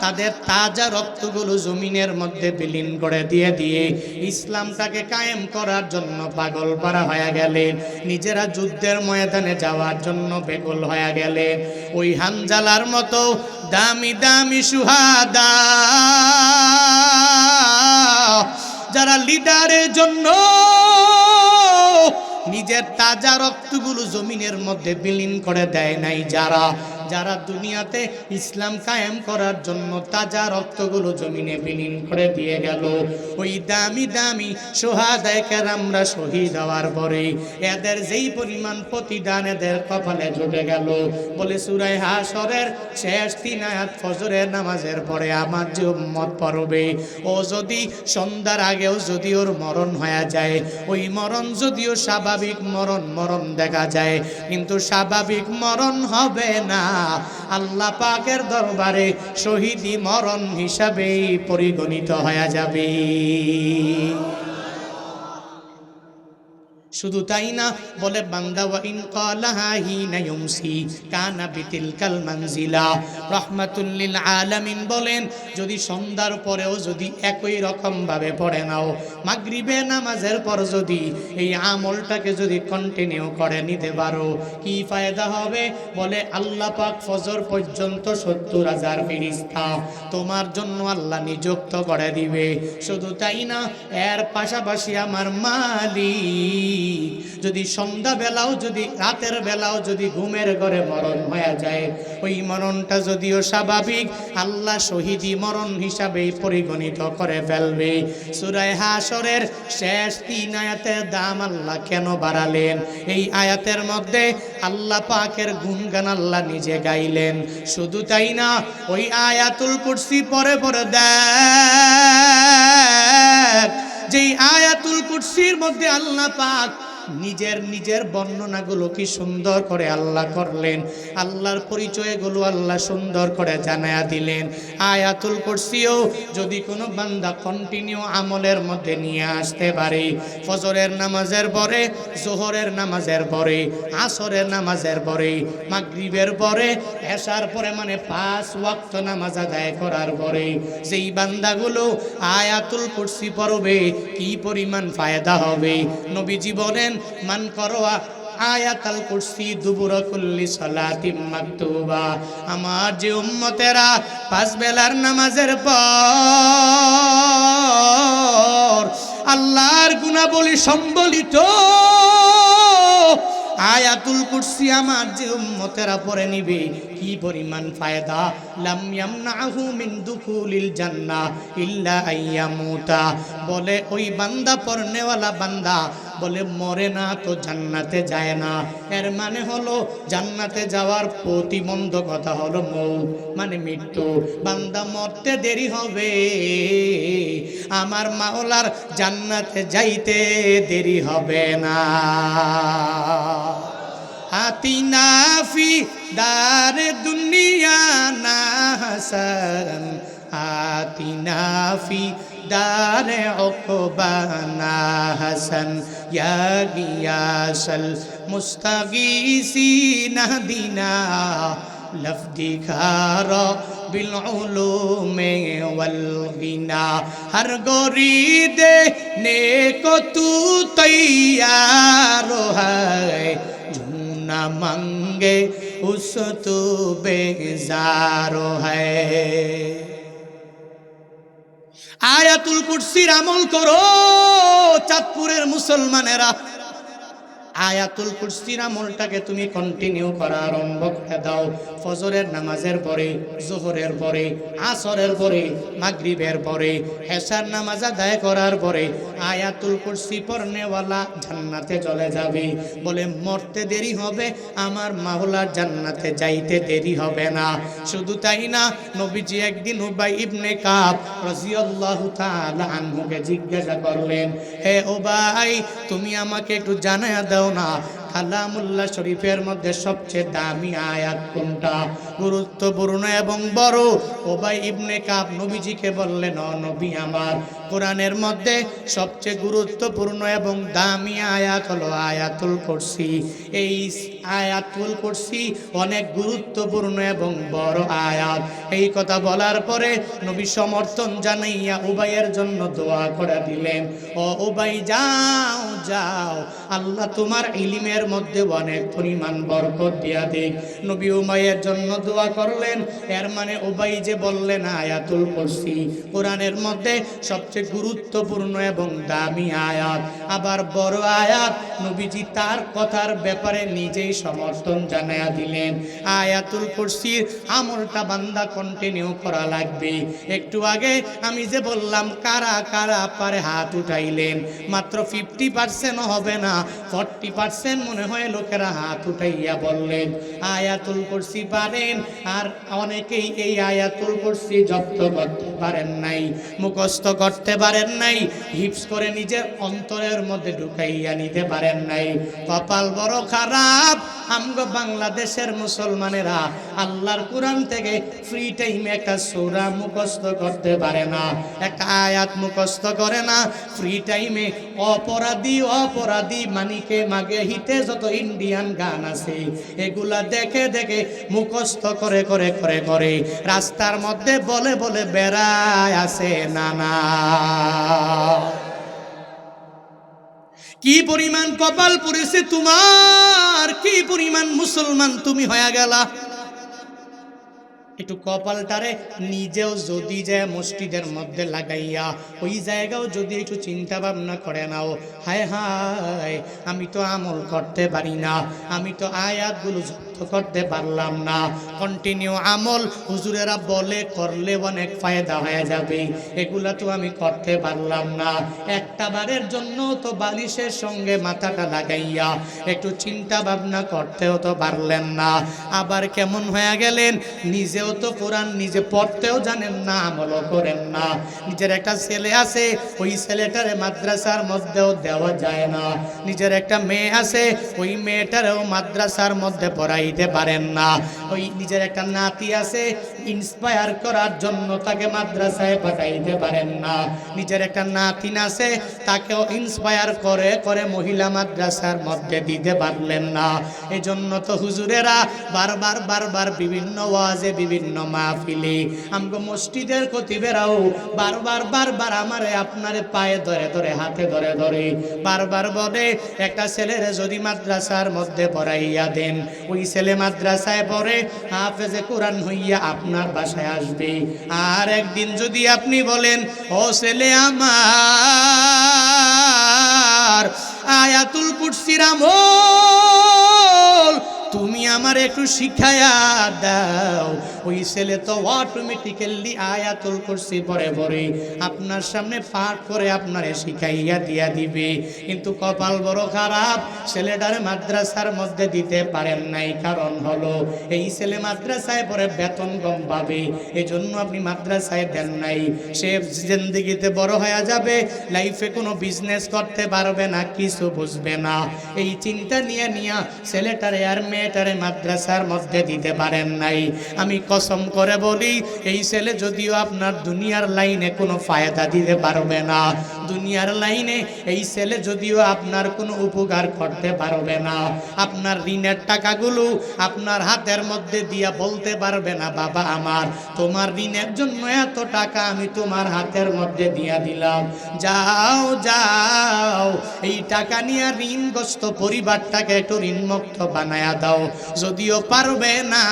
তাদের তাজা রক্তগুলো জমিনের মধ্যে বিলীন করে দিয়ে দিয়ে ইসলামটাকে কায়েম করার জন্য পাগল পারা হয়ে গেলেন, নিজেরা যুদ্ধের ময়দানে যাওয়ার জন্য বেকুল হয়ে গেলেন, ওই হানজালার মতো দামি দামি শুহাদা যারা লিডারের জন্য নিজের তাজা রক্তগুলো জমিনের মধ্যে বিলীন করে দেয় নাই, যারা যারা দুনিয়াতে ইসলাম কায়েম করার জন্য তাজা রক্তগুলো জমিনে বিলীন করে দিয়ে গেল, ওই দামি দামি শহাদায়ে কেরামরা শহীদ হওয়ার পরে এদের যেই পরিমাণ প্রতিদান এদের কপালে জুটে গেল, বলে সূরা হাশরের শেষ 3 আয়াত ফজরের নামাজের পরে আমার যে উম্মত পড়বে, ও যদি সন্ধ্যার আগেও যদি ওর মরণ হয়ে যায়, ওই মরণ যদিও স্বাভাবিক মরণ দেখা যায়, কিন্তু স্বাভাবিক মরণ হবে না, আল্লাহ পাকের দরবারে শহীদি মরণ হিসাবে পরিগণিত হয়ে যাবে। শুধু তাই না, বলে বান্দা ওয়া ইন ক্বালাহা হিনা ইউমসি কানা বিতিলকাল মানজিলা। রাহমাতুল লিল আলামিন বলেন, যদি সন্ধ্যার পরেও যদি একই রকম ভাবে পড়ে নাও, মাগরিবের নামাজের পর যদি এই আমলটাকে যদি কন্টিনিউ করে নিতে পারো, কি ফায়দা হবে? বলে আল্লাহ পাক ফজর পর্যন্ত ৭০,০০০ ফেরেশতা তোমার জন্য আল্লাহ নিযুক্ত করে দিবে। শুধু তাই না, এর পাশাপাশি আমার মালিক যদি সন্ধ্যা বেলাও যদি রাতের বেলাও যদি ঘুমের ঘরে মরণ হয়ে যায়, ওই মরণটা যদিও স্বাভাবিক, আল্লাহ শহীদি মরণ হিসাবে পরিগণিত করে ফেলবে। সূরা হাশরের শেষ 3 আয়াতের দাম আল্লাহ কেন বাড়ালেন? এই আয়াতের মধ্যে আল্লাহ পাকের গুণগান আল্লাহ নিজে গাইলেন। শুধু তাই না, ওই আয়াতুল কুরসি পরে পরে দেখ, যেই আয়াতুল কুরসির মধ্যে আল্লাহ পাক নিজের বর্ণনাগুলো কি সুন্দর করে আল্লাহ করলেন, আল্লাহর পরিচয়গুলো আল্লাহ সুন্দর করে জানায়া দিলেন। আয়াতুল কুরসিও যদি কোনো বান্দা কন্টিনিউ আমলের মধ্যে নিয়ে আসতে পারে, ফজরের নামাজের পরে, জোহরের নামাজের পরে, আসরের নামাজের পরে, মাগরিবের পরে, এশার পরে, মানে 5 ওয়াক্ত নামাজ আদায় করার পরে যেই বান্দাগুলো আয়াতুল কুরসি পড়বে, কি পরিমাণ ফায়দা হবে। নবীজি বলেন, মান করোয়া আয়াতুল কুরসি দুবুরা কুল্লি সালাতিম মাকতুবা, আমার যে উম্মতেরা 5 বেলার নামাজের পর আল্লাহর গুণাবলী সম্বলিত আয়াতুল কুরসি আমার যে উম্মতেরা পড়ে নিবে, কি পরিমাণ ফায়দা। লাম ইয়ামনাহু মিন দুখুলিল জান্নাহ ইল্লা আইয়ামুতা, বলে ওই বান্দা পড়নেওয়ালা বান্দা বলে মরে না তো জান্নাতে যায় না। এর মানে হলো জান্নাতে যাওয়ার প্রতিবন্ধকতা হলো মৌত, মানে মৃত্যু। বান্দা মরতে দেরি হবে, আমার মাওলার জান্নাতে যাইতে দেরি হবে না। আতিনা ফি দারে দুনিয়া না হাসান, আতিনা ফি দারে উকবানা হাসান, ইয়া গিয়াসাল মুস্তাগীসিন দিনা লফদিখার বিল উলুমে ওয়াল গিনা, হর গরিদে নেকো তু তৈয়ার है, না মাঙ্গে উস তু বেজার है। আয়াতুল কুরসির আমল করো চাঁদপুরের মুসলমানেরা। আয়াতুল কুরসির আমলটাকে তুমি কন্টিনিউ করা আরম্ভ করে দাও। ফজরের নামাজের পরে, জোহরের পরে, আসরের পরে, মাগরিবের পরে, এশার নামাজ আদায় করার পরে আয়াতুল কুরসি পড়নেওয়ালা জান্নাতে চলে যাবে। বলে মরতে দেরি হবে, আমার মাওলার জান্নাতে যাইতে দেরি হবে না। শুধু তাই না, নবীজি একদিন উবাই ইবনে কাব রাদিয়াল্লাহু তাআলা আনহুকে জিজ্ঞাসা করলেন, হে উবাই, তুমি আমাকে একটু জানায়া দাও না, কালামুল্লাহ শরীফের মধ্যে সবচেয়ে দামি আয়াত কোনটা, গুরুত্বপূর্ণ এবং বড়? উবাই ইবনে কাব নবীজিকে বললেন, ও নবী আমার, কোরআনের মধ্যে সবচেয়ে গুরুত্বপূর্ণ এবং দামি আয়াত হলো আয়াতুল কুরসি। এই আয়াতুল কুরসি অনেক গুরুত্বপূর্ণ এবং বড় আয়াত। এই কথা বলার পরে নবী সমর্থন জানাইয়া উবাইয়ের জন্য দোয়া করে দিলেন, ও উবাই যাও যাও, আল্লাহ তোমার ইলমের মধ্যে অনেক পরিমাণ বরকত দিয়া দেখ। নবী উবাইয়ের জন্য দোয়া করলেন। এর মানে উবাই যে বললেন আয়াতুল কুরসি কোরআনের মধ্যে সবচেয়ে গুরুত্বপূর্ণ এবং দামি আয়াত, আবার বড় আয়াত, নবীজি তার কথার ব্যাপারে নিজেই সমর্থন জানায়া দিলেন। আয়াতুল কুরসির আমলটা বান্দা কন্টিনিউ করা লাগবে। একটু আগে আমি যে বললাম কারা কারা পারে হাত উঠাইলেন, মাত্র 50% হবে না, 40% মনে হয় লোকেরা হাত উঠাইয়া বললেন আয়াতুল কুরসি পারেন। আর অনেকেই এই আয়াতুল কুরসি জব্দ করতে পারেন নাই, মুখস্থ করতে পারেন নাই, হিফজ করে নিজের অন্তরের মধ্যে ঢুকাইয়া নিতে পারেন নাই। কপাল বড় খারাপ আমগো বাংলাদেশের মুসলমানেরা আল্লাহর কোরআন থেকে ফ্রি টাইমে একটা সূরা মুখস্থ করতে পারে না, একটা আয়াত মুখস্থ করে না। ফ্রি টাইমে অপরাধী অপরাধী মানিকে মাগে হিতে যত ইন্ডিয়ান গান আছে এগুলা দেখে দেখে মুখস্থ করে করে করে করে রাস্তার মধ্যে বলে বলে বেড়ায় আছে নানা। কি পরিমাণ কপাল পড়েছে তোমার, কি পরিমাণ মুসলমান তুমি হয়ে গেলা। একটু কপালটারে নিজেও যদি যায় মসজিদের মধ্যে লাগাইয়া ওই জায়গাও যদি একটু চিন্তা ভাবনা করে নাও, হায় হায় আমি তো আমল করতে পারি না, আমি তো আয়াতগুলো যুক্ত করতে পারলাম না। কন্টিনিউ আমল হুজুরেরা বলে করলে অনেক ফায়দা হয়ে যাবে, এগুলা তো আমি করতে পারলাম না। একটা বারের জন্য তো বালিশের সঙ্গে মাথাটা লাগাইয়া একটু চিন্তা ভাবনা করতেও তো পারলেন না। আবার কেমন হয়ে গেলেন, নিজেও তো কোরআন নিজে পড়তেও জানেন না, আমলও করেন না। নিজের একটা ছেলে আছে, ওই ছেলেটারে মাদ্রাসার মধ্যেও দেওয়া যায় না। নিজের একটা মেয়ে আছে, ওই মেয়েটারেও মাদ্রাসার মধ্যে পড়াইতে পারেন না। ওই নিজের একটা নাতি আছে, ইন্সপায়ার করার জন্য তাকে মাদ্রাসায় পাঠাইতে পারেন না। নিজের একটা নাতিন আছে, তাকেও ইন্সপায়ার করে করে মহিলা মাদ্রাসার মধ্যে দিতে পারলেন না। এই জন্য তো হুজুরেরা বারবার বারবার বিভিন্ন ওয়াজে বিভিন্ন মাহফিলে আমগো মসজিদের খতিবেরাও বারবার বারবার আমারে আপনারে পায়ে ধরে ধরে হাতে ধরে ধরে বারবার বলে একটা ছেলেরে যদি মাদ্রাসার মধ্যে পড়াইয়া দেন, ওই ছেলে মাদ্রাসায় পড়ে হাফেজে কোরআন হইয়া আপনার বাসায় আসবে। আর একদিন যদি আপনি বলেন ও ছেলে আমার আয়াতুল কুরসির আমল তুমি আমার একটু শিখায়া দাও, ওই ছেলে তো অটোমেটিক্যালি আয়াতুল কুরসি পড়ে পড়ে আপনার সামনে পাঠ করে আপনারে শিখাইয়া দিয়া দিবে। কিন্তু কপাল বড় খারাপ, ছেলেটারে মাদ্রাসার মধ্যে দিতে পারেন নাই। কারণ হলো এই ছেলে মাদ্রাসায় পড়ে বেতন কম পাবে, এজন্য আপনি মাদ্রাসায় দেন নাই। সে জিন্দেগিতে বড় হয়ে যাবে, লাইফে কোনো বিজনেস করতে পারবে না, কিছু বুঝবে না। এই চিন্তা নিয়ে নিয়ে ছেলেটারে আর মেয়েটারে মাদ্রাসার মধ্যে দিতে পারেন নাই। আমি কসম করে বলি এই ছেলে যদিও আপনার দুনিয়ার লাইনে কোনো ফায়দা দিতে পারবে না, দুনিয়ার লাইনে এই ছেলে যদিও আপনার কোনো উপকার করতে পারবে না, আপনার ঋণের টাকাগুলো আপনার হাতের মধ্যে দিয়া বলতে পারবে না বাবা আমার তোমার ঋণের জন্য এত টাকা আমি তোমার হাতের মধ্যে দিয়া দিলাম, যাও যাও এই টাকা নিয়ে ঋণগ্রস্ত পরিবারটাকে একটু ঋণমুক্ত বানায়া দাও। যদিও পারবে না,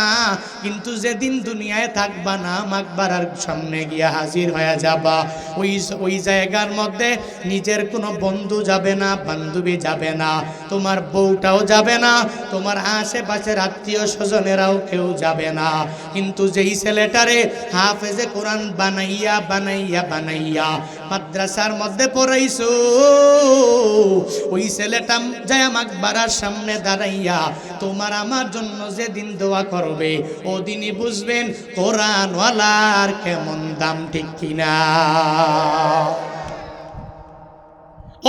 কিন্তু যেদিন দুনিয়ায় থাকবা না মাকবারার সামনে গিয়া হাজির হয়ে যাবা, ওই জায়গার মধ্যে নিজের কোনো বন্ধু যাবে না, বান্ধবী যাবে না, তোমার বউটাও যাবে না, তোমার আশেপাশের আত্মীয় স্বজনেরাও কেউ যাবে না। কিন্তু যেই ছেলেটারে হাফেজে কোরআন বানাইয়া বানাইয়া বানাইয়া মাদ্রাসার মধ্যে পড়াইছো, ওই ছেলেটা যায় মাকবারার সামনে দাঁড়াইয়া তোমার আমার জন্য যেদিন দোয়া করবে ওদিনই বুঝবেন কোরআনওয়ালার কেমন দাম, ঠিক কিনা?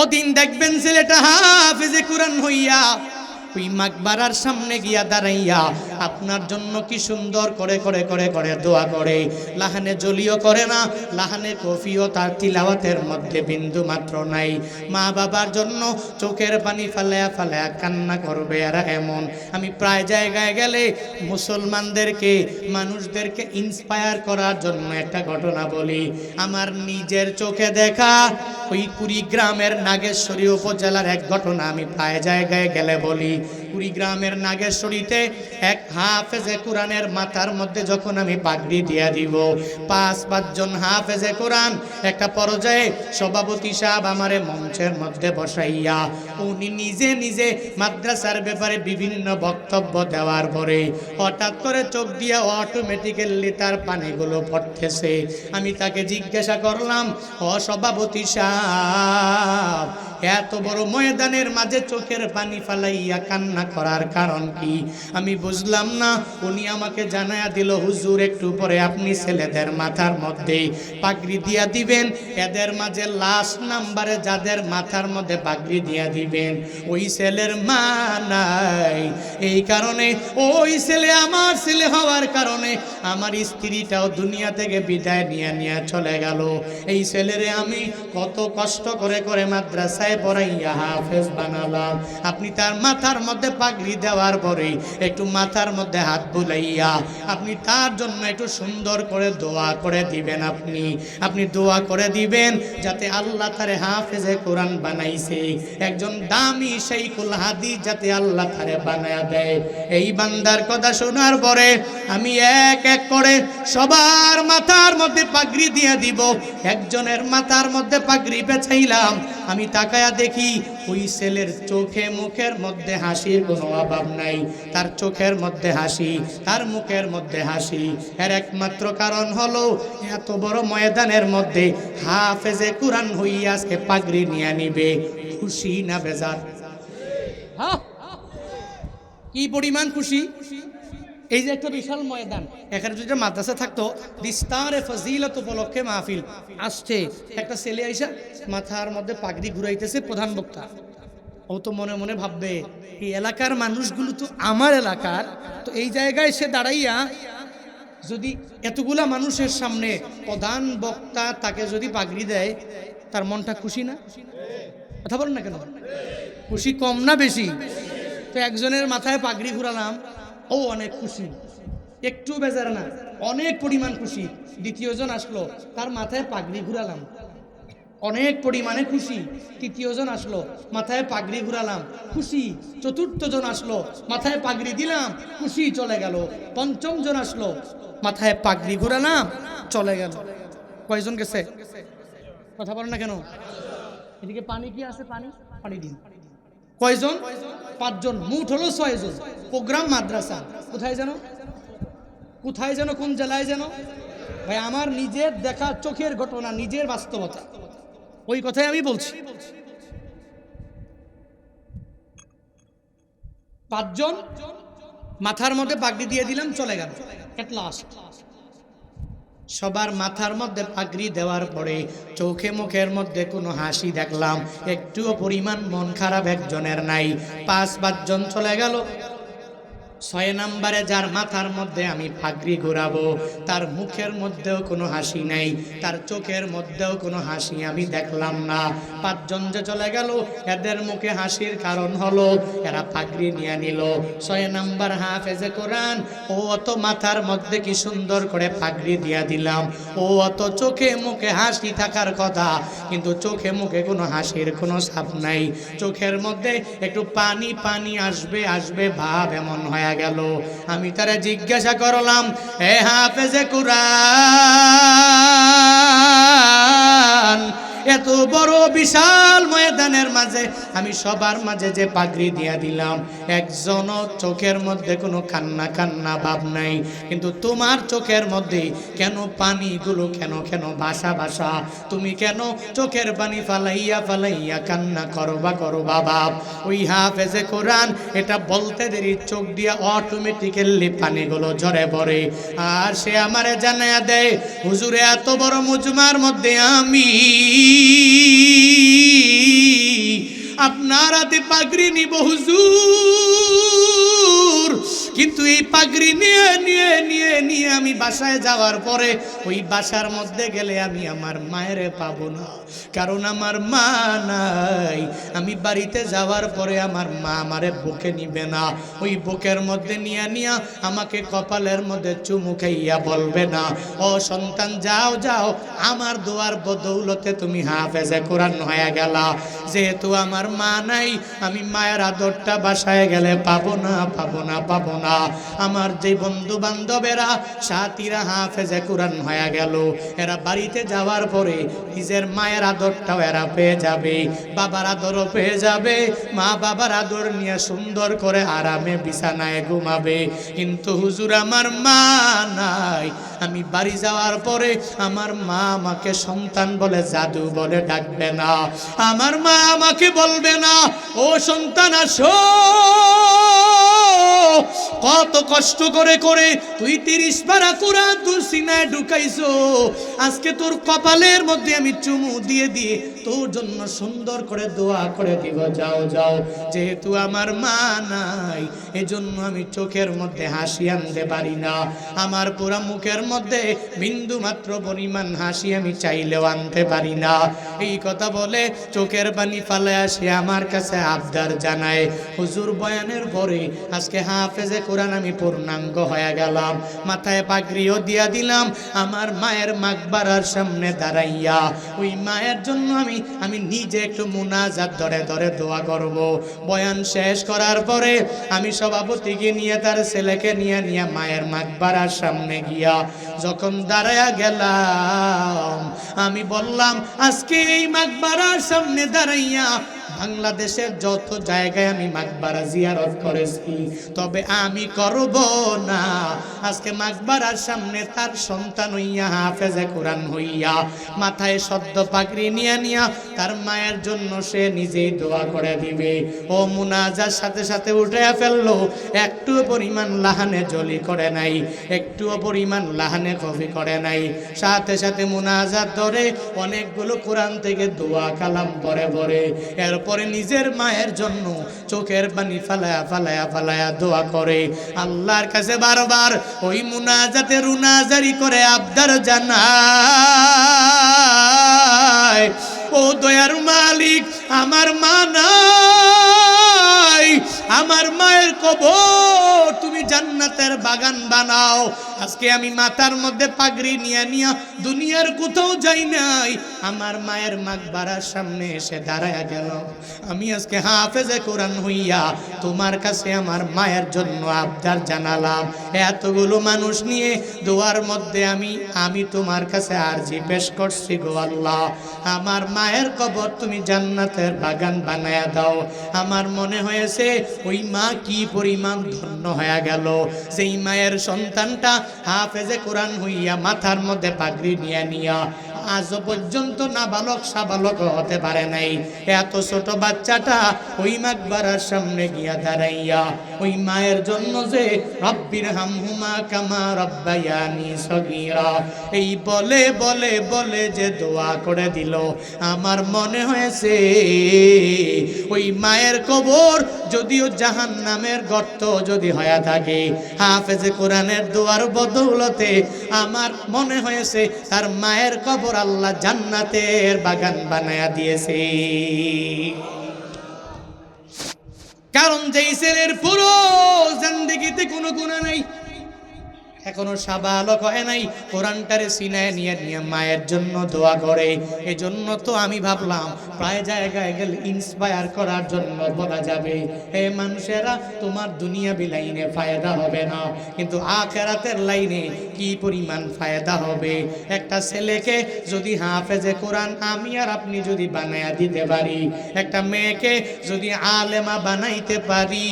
ওদিন দেখবেন ছেলেটা হাফেজে কোরআন হইয়া ওই মাকবারার সামনে গিয়া দাঁড়াইয়া আপনার জন্য কি সুন্দর করে করে করে করে দোয়া করে, লাহানে জলিও করে না, লাহানে কফিও তার তিলাওয়াতের মধ্যে বিন্দু মাত্র নাই। মা বাবার জন্য চোখের পানি ফালায়া ফালায়া কান্না করবে। আর এমন আমি প্রায় জায়গায় গেলে মুসলমানদেরকে মানুষদেরকে ইন্সপায়ার করার জন্য একটা ঘটনা বলি। আমার নিজের চোখে দেখা ওই কুড়িগ্রামের নাগেশ্বরী উপজেলার এক ঘটনা আমি প্রায় জায়গায় গেলে বলি। কুড়িগ্রামের নাগেশ্বরীতে এক হাফেজে কোরআনের মাথার মধ্যে যখন আমি পাগড়ি দিয়া দিব, 5 জন হাফেজে কোরআন একটা পর্যায়ে সভাপতি সাহেব আমারে মঞ্চের মধ্যে বসাইয়া উনি নিজে নিজে মাদ্রাসার ব্যাপারে বিভিন্ন বক্তব্য দেওয়ার পরে হঠাৎ করে চোখ দিয়া অটোমেটিক্যালি তার পানিগুলো পড়তেছে। আমি তাকে জিজ্ঞাসা করলাম, ও সভাপতি সাহেব, এত বড় ময়দানের মাঝে চোখের পানি ফালাইয়া কান্না করার কারণ কি? আমি বুঝলাম না। উনি আমাকে জানায়া দিল, হুজুর একটু পরে আপনি ছেলেদের মাথার মধ্যে পাগড়ি দিয়া দিবেন, এদের মাঝে লাস্ট নাম্বারে যাদের মাথার মধ্যে পাগড়ি দিয়া দিবেন ওই ছেলের মা নাই। এই কারণে ওই ছেলে আমার ছেলে হওয়ার কারণে আমার স্ত্রীটাও দুনিয়া থেকে বিদায় নিয়ে চলে গেল। এই ছেলেরে আমি কত কষ্ট করে করে মাদ্রাসায় পড়াইয়া হাফেজ বানালাম। আপনি তার মাথার মধ্যে পাগড়ি দেওয়ার পরে একটু মাথার মধ্যে হাত বুলাইয়া আপনি তার জন্য একটু সুন্দর করে দোয়া করে দিবেন। আপনি দোয়া করে দিবেন যাতে আল্লাহ তারে হাফেজে কোরআন বানাইছে একজন দামি শাইখুল হাদিস যাতে আল্লাহ তারে বানায়া দেয়। এই বান্দার কথা শোনার পরে আমি এক এক করে সবার মাথার মধ্যে পাগড়ি দিয়ে দিব। একজনের মাথার মধ্যে পাগড়ি পেছাইলাম, আমি তাকায়া দেখি ওই ছেলের চোখে মুখের মধ্যে হাসির কোনো অভাব নাই। তার চোখের মধ্যে হাসি, তার মুখের মধ্যে হাসি। এর একমাত্র কারণ হলো এত বড় ময়দানের মধ্যে হাফেজে কোরআন হইয়া আজকে পাগড়ি নিয়ে নিবে। খুশি না বেজার? হ্যাঁ, কি পরিমাণ খুশি! এই যে একটা বিশাল ময়দান, এখানে যদি মাদ্রাসা থাকতো দিস্তারে ফজিলত উপলক্ষে মাহফিল আসছে, একটা ছেলে আইসা মাথার মধ্যে পাগড়ি ঘুরাইতেছে প্রধান বক্তা, ও তো মনে মনে ভাববে এই এলাকার মানুষগুলো তো আমার এলাকার, তো এই জায়গায় সে দাঁড়াইয়া যদি এতগুলা মানুষের সামনে প্রধান বক্তা তাকে যদি পাগড়ি দেয়, তার মনটা খুশি না? কথা বলেন না কেন? খুশি কম না বেশি? তো একজনের মাথায় পাগড়ি ঘুরালাম, ও অনেক খুশি, একটু বেজার না, অনেক পরিমাণ খুশি। দ্বিতীয়জন আসলো, তার মাথায় পাগড়ি ঘুরালাম, অনেক পরিমাণে খুশি। তৃতীয়জন আসলো, মাথায় পাগড়ি ঘুরালাম, খুশি। চতুর্থজন আসলো, মাথায় পাগড়ি দিলাম, খুশি, চলে গেল। পঞ্চম জন আসলো, মাথায় পাগড়ি ঘুরালাম, চলে গেল। কয়জন গেছে? কথা বলেন না কেন? এদিকে পানি কি আছে? পানি দিন। কয়জন? 5 জন, মোট হলো 6 জন। প্রোগ্রাম মাদ্রাসা কোথায় যেন কোন জেলায় যেন? ভাই, আমার নিজের দেখা চোখের ঘটনা, নিজের বাস্তবতা, ওই কথাই আমি বলছি। 5 জন মাথার মধ্যে পাগড়ি দিয়ে দিলাম, চলে গেল। এট লাস্ট সবার মাথার মধ্যে পাগড়ি দেওয়ার পরে চোখে মুখের মধ্যে কোনো হাসি দেখলাম, একটুও পরিমাণ মন খারাপ একজনের নাই। 5 জন চলে গেল। 6 নম্বরে যার মাথার মধ্যে আমি পাগড়ি ঘোরাবো, তার মুখের মধ্যেও কোনো হাসি নাই, তার চোখের মধ্যেও কোনো হাসি আমি দেখলাম না। 5 জন যে চলে গেল, এদের মুখে হাসির কারণ হলো এরা পাগড়ি নিয়ে নিল। 6 নম্বর হাফেজে কোরআন, ও অত মাথার মধ্যে কি সুন্দর করে পাগড়ি দিয়া দিলাম, ও অত চোখে মুখে হাসি থাকার কথা, কিন্তু চোখে মুখে কোনো হাসির কোনো ছাপ নাই। চোখের মধ্যে একটু পানি পানি আসবে ভাব এমন হয়ে গেল। আমি তারা জিজ্ঞাসা করলাম, এ হাফেজে কোরআন, এত বড় বিশাল ময়দানের মাঝে আমি সবার মাঝে যে পাগড়ি দিয়া দিলাম, একজনও চোখের মধ্যে কোনো কান্না ভাব নাই, কিন্তু তোমার চোখের মধ্যে কেন পানিগুলো কেন ভাসা, তুমি কেন চোখের পানি ফালাইয়া কান্না করো বাপ? ওই হাফেজে কোরআন এটা বলতে দেরি চোখ দিয়া অটোমেটিক্যালি পানিগুলো ঝরে পড়ে। আর সে আমারে জানায়া দেয়, হুজুরে এত বড় মুজমার মধ্যে আমি আপনার হাতে পাগড়ি নিব হুজুর, কিন্তু এই পাগড়ি নিয়ে আমি বাসায় যাওয়ার পরে ওই বাসার মধ্যে গেলে আমি আমার মায়ের পাবো না, কারণ আমার মা নাই। আমি বাড়িতে যাওয়ার পরে আমার মা আমারে বুকে নিবে না, ওই বুকের মধ্যে নিয়ে আমাকে কপালের মধ্যে চুমু খাইয়া বলবে না, ও সন্তান যাও, আমার দোয়ার বদৌলতে তুমি হাফেজে কোরআন হয়ে গেলা। যেহেতু আমার মা নাই, আমি মায়ের আদরটা বাসায় গেলে পাবো না, পাবো না, পাবো না। আমার যে বন্ধু বান্ধবেরা সাথীরা হাফেজে কোরআন হয়ে গেল, এরা বাড়িতে যাওয়ার পরে নিজের মায়ের আদরটাও এরা পেয়ে যাবে, বাবার আদরও পেয়ে যাবে, মা বাবার আদর নিয়ে সুন্দর করে আরামে বিছানায় ঘুমাবে। কিন্তু হুজুর আমার মা নাই, আমি বাড়ি যাওয়ার পরে আমার মা আমাকে সন্তান বলে জাদু বলে ডাকবে না, আমার মা আমাকে বলবে না ও সন্তান আসো, কত কষ্ট করে করে তুই 30 পারা কোরআন তোর সিনায় ঢুকাইছো, আজকে তোর কপালের মধ্যে আমি চুমু দিয়ে দিয়ে তোর জন্য সুন্দর করে দোয়া করে দিব, যাও যাও। যেহেতু আমার মা নাই, এজন্য আমি চোখের মধ্যে হাসি আনতে পারি না, আমার পুরা মুখের মধ্যে বিন্দু মাত্র পরিমাণ হাসি আমি চাইলেও আনতে পারি না। এই কথা বলে চোখের পানি ফালে আসে আমার কাছে আবদার জানায়, হুজুর বয়ানের পরে আজকে হাফেজে কোরআন আমি পূর্ণাঙ্গ হয়ে গেলাম, মাথায় পাগড়িও দিয়া দিলাম, আমার মায়ের মাকবারার সামনে দাঁড়াইয়া ওই মায়ের জন্য আমি নিজে একটু মুনাজাত ধরে ধরে দোয়া করব। বয়ান শেষ করার পরে আমি সভাপতিকে নিয়ে তার ছেলেকে নিয়ে মায়ের মাকবারার সামনে গিয়া যখন দাঁড়ায়া গেলাম, আমি বললাম আজকে এই মাকবারার সামনে দাঁড়াইয়া বাংলাদেশের যত জায়গায় আমি মাকবারা জিয়ারত করেছি, তবে আমি করব না আজকে মাকবারার সামনে তার সন্তান হইয়া হাফেজে কোরআন হইয়া মাথায় সদ্য পাগড়ি নিয়া তার মায়ের জন্য সে নিজেই দোয়া করে দিবে। ও মুনাজার সাথে সাথে উঠে ফেললো, একটুও পরিমাণ লাহানে জলি করে নাই, একটুও পরিমাণ লাহানে কফি করে নাই, সাথে সাথে মুনাজাত ধরে অনেকগুলো কোরআন থেকে দোয়া কালাম পরে পরে এরপরে নিজের মায়ের জন্য চোখের পানি ফালায়া ফালায়া ফালায়া দোয়া করে আল্লাহর কাছে বারবার ওই মুনাজাতে রুনাজারি করে আবদার জানায়, ও দয়ার মালিক আমার মা নাই, আমার মায়ের কবর তুমি জান্নাতের বাগান বানাও। আজকে আমি মাথার মধ্যে পাগড়ি নিয়া দুনিয়ার কোথাও যাই নাই, আমার মায়ের মাকবারার সামনে এসে দাঁড়ায়া গেল, আমি আজকে হাফেজে কোরআন হইয়া তোমার কাছে আমার মায়ের জন্য আবদার জানালাম। এতগুলো মানুষ নিয়ে দোয়ার মধ্যে আমি তোমার কাছে আরজি পেশ করছি, গো আল্লাহ আমার মায়ের কবর তুমি জান্নাতের বাগান বানায়া দাও। আমার মনে হয়েছে ওই মা কি পরিমাণ ধন্য হয়ে গেল, যেই মায়ের সন্তানটা হাফেজে কোরআন হইয়া মাথার মধ্যে পাগড়ি নিয়া আজ পর্যন্ত নাবালক সাবালক হতে পারে নাই, এত ছোট বাচ্চাটা ওই মাকবারার সামনে গিয়া দাঁড়াইয়া ওই মায়ের জন্য যে রব্বির হামহুমা কামা রব্বায়ানি সগীরা এই বলে বলে বলে যে দোয়া করে দিল, আমার মনে হয়েছে ওই মায়ের কবর যদিও জাহান্নামের গর্ত যদি হয়ে থাকে, হাফেজে কোরআনের দোয়ার বদৌলতে আমার মনে হয়েছে তার মায়ের কবর আল্লাহ জান্নাতের বাগান বানায়া দিয়েছে। কারণ যেই ছেলের পুরো জিন্দেগিতে কোনো গুনাহ নাই, এখনো সাবালক হয় নাই, কোরআনটারে সিনায় নিয়ে মায়ের জন্য দোয়া করে। এজন্য তো আমি ভাবলাম প্রায় জায়গায় গেলে ইন্সপায়ার করার জন্য বলা যাবে, হে মানুষেরা তোমার দুনিয়াবি লাইনে ফায়দা হবে না, কিন্তু আখিরাতের লাইনে কি পরিমাণ ফায়দা হবে। একটা ছেলেকে যদি হাফেজে কোরআন আমি আর আপনি যদি বানায়া দিতে পারি, একটা মেয়েকে যদি আলেমা বানাইতে পারি,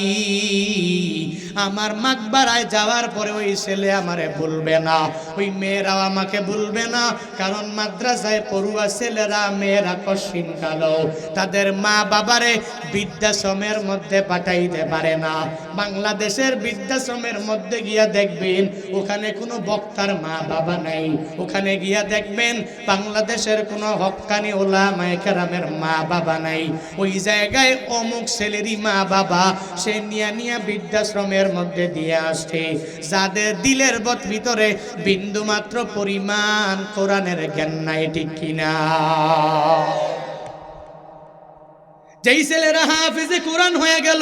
আমার মাকবারায় যাওয়ার পরে ওই ছেলে আমারে ভুলবে না, ওই মেয়েরাও আমাকে ভুলবে না। কারণ মাদ্রাসায় পড়ুয়া ছেলেরা মেয়েরা কশিন কালো, তাদের মা বাবারে বৃদ্ধাশ্রমের মধ্যে পাঠাইতে পারে না। বাংলাদেশের বৃদ্ধাশ্রমের মধ্যে গিয়া দেখবেন ওখানে কোনো বক্তার মা বাবা নাই, ওখানে গিয়া দেখবেন বাংলাদেশের কোনো হক্কানি ওলামায়ে কেরামের মা বাবা নাই। ওই জায়গায় অমুক ছেলেরই মা বাবা সে নিয়া বৃদ্ধাশ্রমের মধ্যে দিয়ে আসছে, যাদের দিলের ভিতরে বিন্দু মাত্র পরিমাণ কোরআনের জ্ঞান নাই, ঠিক কিনা? যেই ছেলেরা হাফেজে কোরআন হয়ে গেল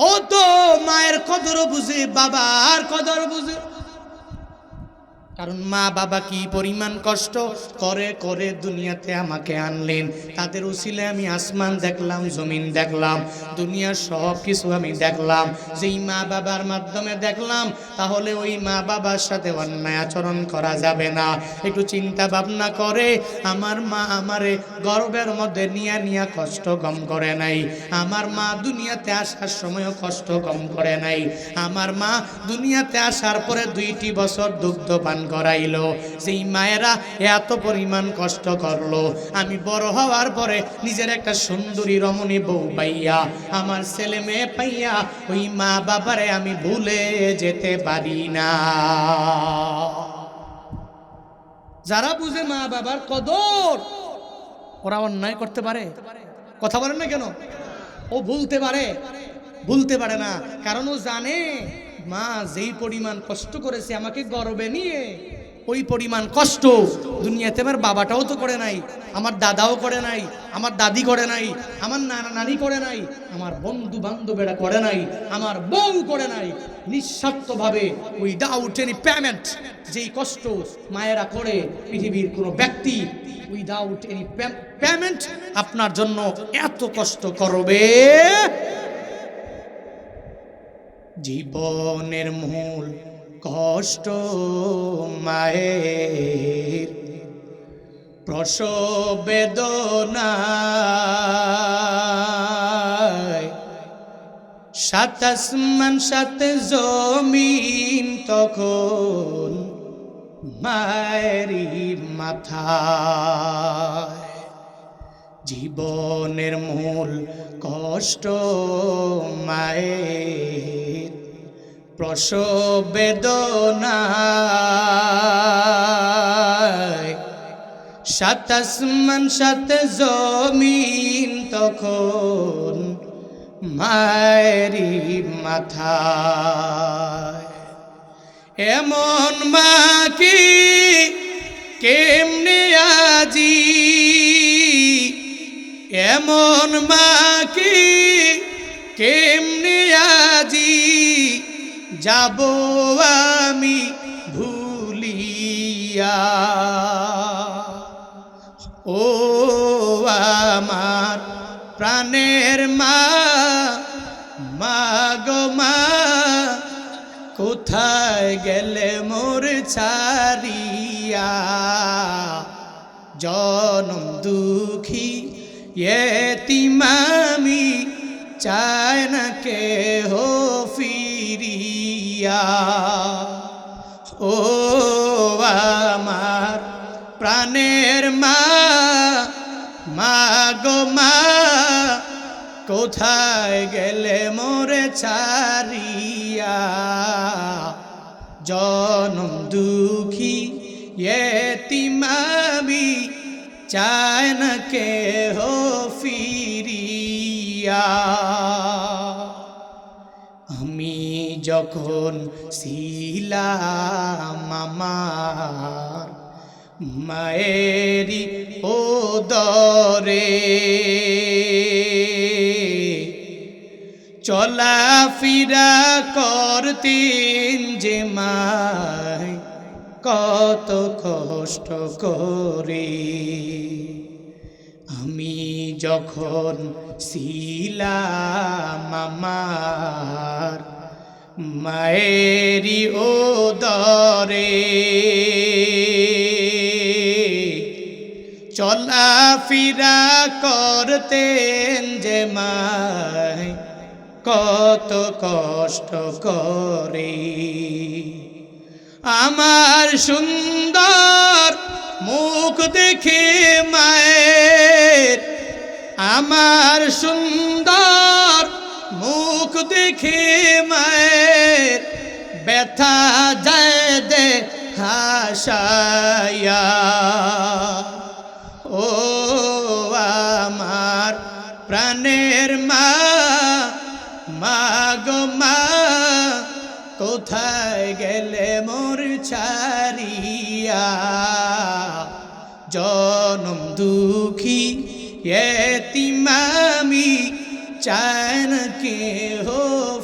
ও তো মায়ের কদর বুঝে, বাবার কদর বুঝে। কারণ মা বাবা কি পরিমাণ কষ্ট করে করে দুনিয়াতে আমাকে আনলেন, তাদের উসিলায় আমি আসমান দেখলাম, জমিন দেখলাম, দুনিয়ার সব কিছু আমি দেখলাম। যেই মা বাবার মাধ্যমে দেখলাম, তাহলে ওই মা বাবার সাথে অন্যায় আচরণ করা যাবে না। একটু চিন্তা ভাবনা করে, আমার মা আমারে গর্বের মধ্যে নিয়া কষ্ট কম করে নাই, আমার মা দুনিয়াতে আসার সময়ও কষ্ট কম করে নাই, আমার মা দুনিয়াতে আসার পরে 2টি বছর দুগ্ধ পান করাইলো। যেই মায়েরা এত পরিমাণ কষ্ট করলো, আমি বড় হওয়ার পরে নিজের একটা সুন্দরী রমণী বউ পাইয়া, আমার ছেলে মেয়ে পাইয়া, ওই মা বাবারে আমি ভুলে যেতে পারি না। যারা বুঝে মা বাবার কদর, ওরা অন্যায় করতে পারে? কথা বলেন না কেন? ও ভুলতে পারে না, কারণ ও জানে মা যেই পরিমাণ কষ্ট করেছে আমাকে গর্বে নিয়ে, ওই পরিমাণ কষ্ট দুনিয়াতে আমার বাবাটাও তো করে নাই, আমার দাদাও করে নাই, আমার দাদি করে নাই, আমার নানা নানি করে নাই, আমার বন্ধু বান্ধবেরা করে নাই, আমার বউ করে নাই। নিঃস্বার্থভাবে উইদাউট এনি পেমেন্ট যেই কষ্ট মায়েরা করে, পৃথিবীর কোনো ব্যক্তি উইদাউট এনি পেমেন্ট আপনার জন্য এত কষ্ট করবে। জীবনের মূল কষ্ট মায়ের, প্রসব বেদনায়, সাত আসমান সাত জমিন তখন মায়েরই মাথায়। জীবনের মূল কষ্ট মায়ের, প্রসব বেদনায়, সাত আসমান সাত জমিন তখন মায়েরই মাথায়। এমন মা কি কেমনে আজি, এমন মা কি কেমনে আজি যাব আমি ভুলিয়া। ও আমার প্রাণের মা, মা গো মা, কোথায় গেলে মোর ছাড়িয়া। জনম দুঃখী এতিম আমি, চায় না কেহ ফিরিয়া। ও আমার প্রাণের মা, মা গো মা, কোথায় গেলে মোরে ছাড়িয়া। জনম দুঃখী এতিম আমি, চায় না কেহ ফিরিয়া। আমি যখন ছিলাম আমার মায়েরি ওদরে, চলাফেরা করতেন যে মায় কত কষ্ট করে। আমি যখন ছিলাম আমার মায়েরি ওদরে, চলাফেরা করতেন যে মায় কত কষ্ট করে। আমার সুন্দর মুখ দেখে মায়ের, আমার সুন্দর মুখ দেখে মায়ের ব্যথা যায় দে হাসায়া। ও আমার প্রাণের মা, মা গো মা, কোথায় গেলে মোর ছাড়িয়া। জনম দুঃখী এতিম আমি, চায় না কেহ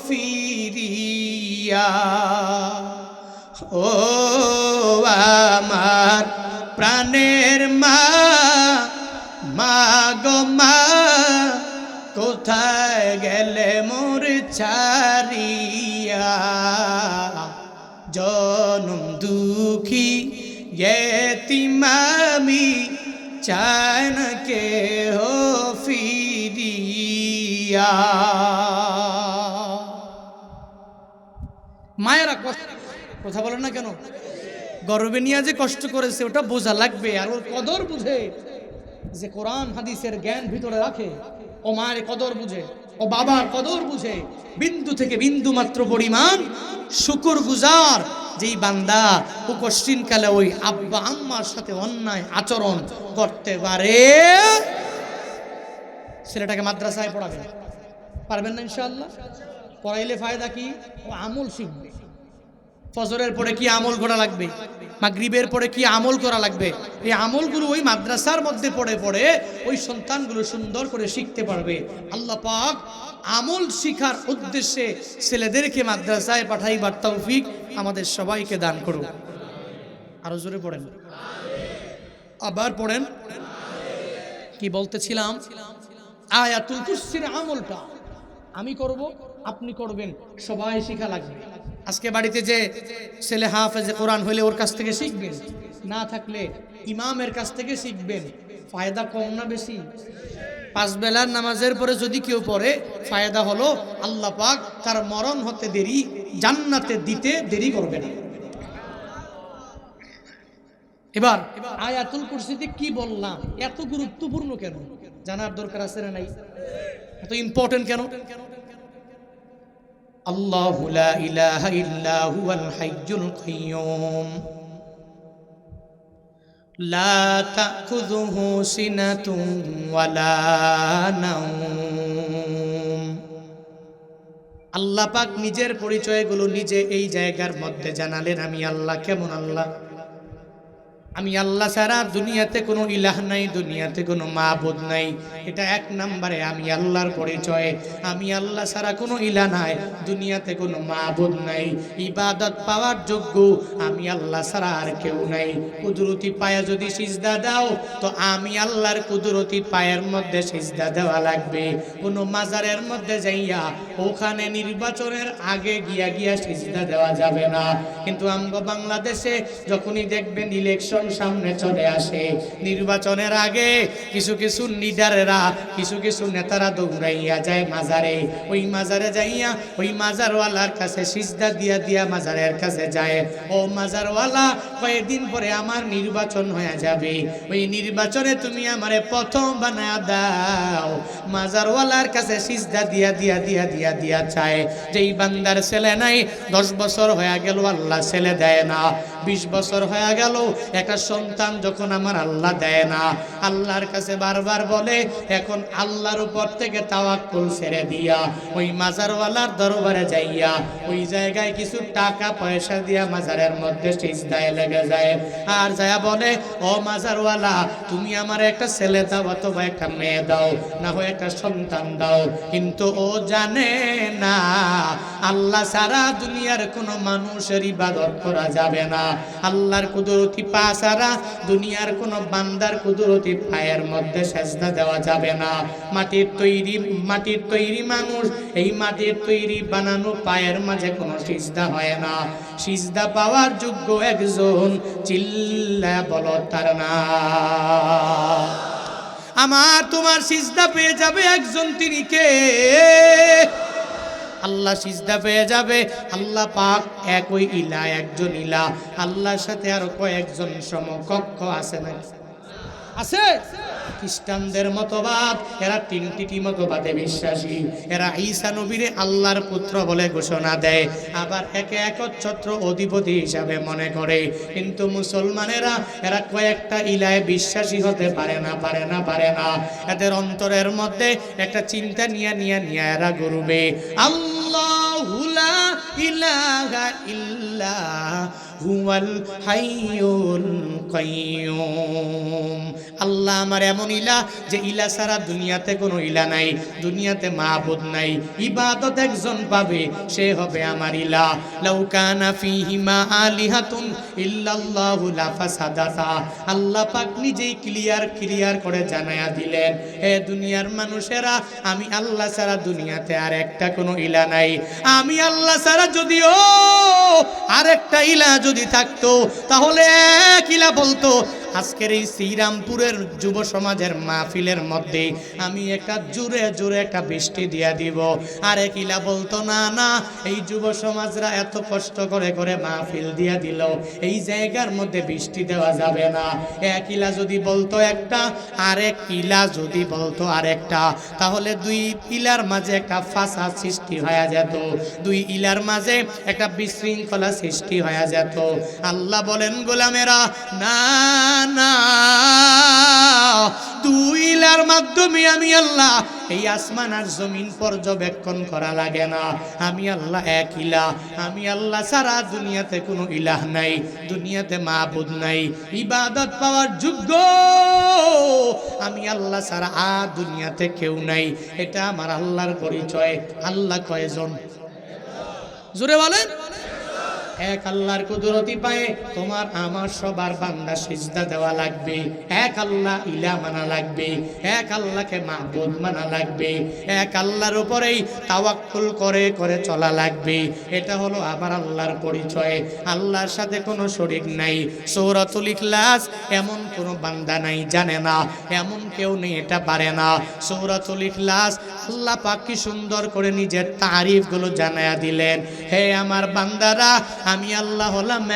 ফিরিয়া। ও আমার প্রাণের মা, মা গো মা, কোথায় গেলে মোর ছাড়িয়া, জনম দুঃখী এতিম আমি, চায় না কেহ ফিরিয়া। মায়েরা কথা বলেন না কেন? গর্বে নিয়ে যে কষ্ট করেছে ওটা বোঝা লাগবে, আর ওর কদর বুঝে যে কোরআন হাদিসের জ্ঞান ভিতরে রাখে, ও মায়ের কদর বুঝে, ও বাবার কদর বুঝে, বিন্দু থেকে বিন্দু মাত্র পরিমাণ শুকর গুজার যেই বান্দা ও কষ্টিনকালে ওই আব্বা আম্মার সাথে অন্যায় আচরণ করতে পারে, ছেলেটাকে মাদ্রাসায় পড়াবেন, পারবেন না ইনশাআল্লাহ? পড়াইলে ফায়দা কি? ও আমল শিখবে। ফজরের পরে কি আমল করা লাগবে, মাগরিবের পরে কি আমল করা লাগবে, এই আমলগুলো ওই মাদ্রাসার মধ্যে পড়ে পড়ে ওই সন্তানগুলো সুন্দর করে শিখতে পারবে। আল্লাহ পাক আমল শিখার উদ্দেশ্যে ছেলেদেরকে মাদ্রাসায় পাঠাইবার তৌফিক আমাদের সবাইকে দান করুন। আরো জোরে পড়েন, আবার পড়েন। কি বলতেছিলাম? আয়াতুল কুরসির আমলটা আমি করব, আপনি করবেন, সবাই শিখা লাগবে। আজকে বাড়িতে যে ছেলে হাফেজে কোরআন হইলে ওর কাছ থেকে শিখবেন, না থাকলে ইমামের কাছ থেকে শিখবেন। ফায়দা কম না বেশি? 5 বেলার নামাজের পরে যদি কেউ পড়ে, ফায়দা হলো আল্লাহ পাক তার মরণ হতে দেরি জান্নাতে দিতে দেরি করবে না। এবার আয়াতুল কুরসিতে কি বললাম, এত গুরুত্বপূর্ণ কেন জানার দরকার আছে না নাই? এত ইম্পর্টেন্ট কেন? আল্লাহু লা ইলাহা ইল্লা হুয়াল হাইয়্যুল কাইয়্যুম লা তাখুযুহু সিনাতুন ওয়ালা নাওম। আল্লাহ পাক নিজের পরিচয়গুলো নিজে এই জায়গার মধ্যে জানালেন। আমি আল্লাহ কেমন আল্লাহ? আমি আল্লাহ ছাড়া দুনিয়াতে কোনো ইলাহ নাই, দুনিয়াতে কোনো মাবুদ নাই। এটা 1 নম্বরে আমি আল্লাহর পরিচয়। আমি আল্লাহ ছাড়া কোনো ইলাহ নাই, দুনিয়াতে কোনো মাবুদ নাই, ইবাদত পাওয়ার যোগ্য আমি আল্লাহ ছাড়া আর কেউ নাই। কুদরতি পায়ে যদি সিজদা দাও তো আমি আল্লাহর কুদরতি পায়ের মধ্যে সিজদা দেওয়া লাগবে। কোনো মাজারের মধ্যে যাইয়া ওখানে নির্বাচনের আগে গিয়া সিজদা দেওয়া যাবে না। কিন্তু আমগো বাংলাদেশে যখনই দেখবেন ইলেকশন সামনে চলে আসে, নির্বাচনের আগে কিছু কিছু লিডারেরা, কিছু কিছু নেতারা দৌড়াইয়া যায় মাজারে। ওই মাজারে যাইয়া ওই মাজারওয়ালার কাছে সিজদা দিয়া দিয়া মাজারের কাছে যায়, ও মাজারওয়ালা কয়েকদিন পরে আমার নির্বাচন হয়ে যাবে, ওই নির্বাচনে তুমি আমারে প্রথম বানায়া দাও। মাজারওয়ালার কাছে সিজদা দিয়া দিয়া দিয়া দিয়া দিয়া চায়। যেই বান্দার ছেলে নাই, 10 বছর হয়ে গেল আল্লাহ ছেলে দেয় না, 20 বছর হয়ে গেল একটা সন্তান যখন আমার আল্লাহ দেয় না, আল্লাহর কাছে বারবার বলে, এখন আল্লাহর উপর থেকে তাওয়াক্কুল ছেড়ে দিয়া ওই মাজারওয়ালার দরবারে যাইয়া ওই জায়গায় কিছু টাকা পয়সা দিয়া মাজারের মধ্যে সিজদায় লেগে যায়। আর যায়া বলে, ও মাজারওয়ালা তুমি আমার একটা ছেলে দাও অথবা একটা মেয়ে দাও, না হয় একটা সন্তান দাও। কিন্তু ও জানে না আল্লাহ ছাড়া দুনিয়ার কোনো মানুষের ইবাদত করা যাবে না। আল্লাহর কুদরতি পা ছাড়া দুনিয়ার কোনো বান্দার কুদরতি পায়ের মধ্যে সিজদা দেওয়া যাবে না। মাটির তৈরি মানুষ, এই মাটির তৈরি বানানো পায়ের মাঝে কোনো সিজদা হয় না। সিজদা পাওয়ার যোগ্য একজন, চিল্লা বলো তার নাম। আমার তোমার সিজদা পেয়ে যাবে একজন, তিনি কে? আল্লাহ সিজদা পেয়ে যাবে। আল্লাহ পাক একই ইলা, একজন ইলা। আল্লাহর সাথে আরো কয়েকজন সমকক্ষ আছে না? আছে। খ্রিস্টানদের মতবাদ, এরা 3টি মতবাদে বিশ্বাসী। এরা ঈসা নবীরে আল্লাহর পুত্র বলে ঘোষণা দেয়, আবার একে একচ্ছত্র অধিপতি হিসাবে মনে করে। কিন্তু মুসলমানেরা এরা কয়েকটা ইলায় বিশ্বাসী হতে পারে না। এদের অন্তরের মধ্যে একটা চিন্তা নিয়ে এরা গড়বে, আল্লাহু লা ইলাহা ইল্লা হুয়াল হাইয়ুল কাইয়্যুম। আল্লাহ আমার এমন ইলা যে ইলা ছাড়া দুনিয়াতে কোনো ইলা নাই, দুনিয়াতে মাবুদ নাই, ইবাদত একজন পাবে সে হবে আমার ইলা। লাউ কানা ফীহিমা আলিহাতুন ইল্লাল্লাহু লাফাসাদাতা। আল্লাহ পাক নিজেই ক্লিয়ার করে জানায়া দিলেন, হে দুনিয়ার মানুষেরা, আমি আল্লাহ ছাড়া দুনিয়াতে আর একটা কোনো ইলা নাই। আমি আল্লাহ ছাড়া যদিও আরেকটা ইলা যদি থাকতো তাহলে এক ইলা বলতো, আজকের এই শ্রীরামপুরের যুব সমাজের মাহফিলের মধ্যে আমি একটা জোরে জোরে একটা বৃষ্টি দিয়া দিব। আরেক ইলা বলতো, না না, এই যুব সমাজরা এত কষ্ট করে করে মাহফিল দিয়া দিল, এই জায়গার মধ্যে বৃষ্টি দেওয়া যাবে না। এক ইলা যদি বলতো একটা, আরেক ইলা যদি বলতো আরেকটা, তাহলে দুই ইলার মাঝে একটা ফাসাদ সৃষ্টি হয়ে যেত, দুই ইলার মাঝে একটা বিশৃঙ্খলা সৃষ্টি হয়ে যেত। আল্লাহ বলেন, গোলামেরা, না না, দুই ইলার মাধ্যমে আমি আল্লাহ এই আসমান আর জমিন পর্যবেক্ষণ করা লাগে না। আমি আল্লাহ এক ইলাহ, আমি আল্লাহ সারা দুনিয়াতে কোনো ইলাহ নাই, দুনিয়াতে মাবুদ নাই, ইবাদত পাওয়ার যোগ্য আমি আল্লাহ সারা আর দুনিয়াতে কেউ নাই। এটা আমার আল্লাহর পরিচয়। আল্লাহ কয়জন? জোরে বলেন। এক আল্লাহর কুদরতি পায়ে তোমার আমার সবার বান্দা সিজদা দেওয়া লাগবে, এক আল্লাহ ইলা মানা লাগবে, এক আল্লাহকে মাবুদ মানা লাগবে, এক আল্লাহর উপরেই তাওয়াক্কুল করে করে চলা লাগবে। এটা হলো আমার আল্লাহর পরিচয়। আল্লাহর সাথে কোনো শরীক নাই। সূরাতুল ইখলাস এমন কোনো বান্দা নাই জানে না, এমন কেউ নেই এটা পারে না। সূরাতুল ইখলাস আল্লাহ পাক কি সুন্দর করে নিজের তারিফগুলো জানায়া দিলেন, হে আমার বান্দারা, আমি আল্লাহ হলাম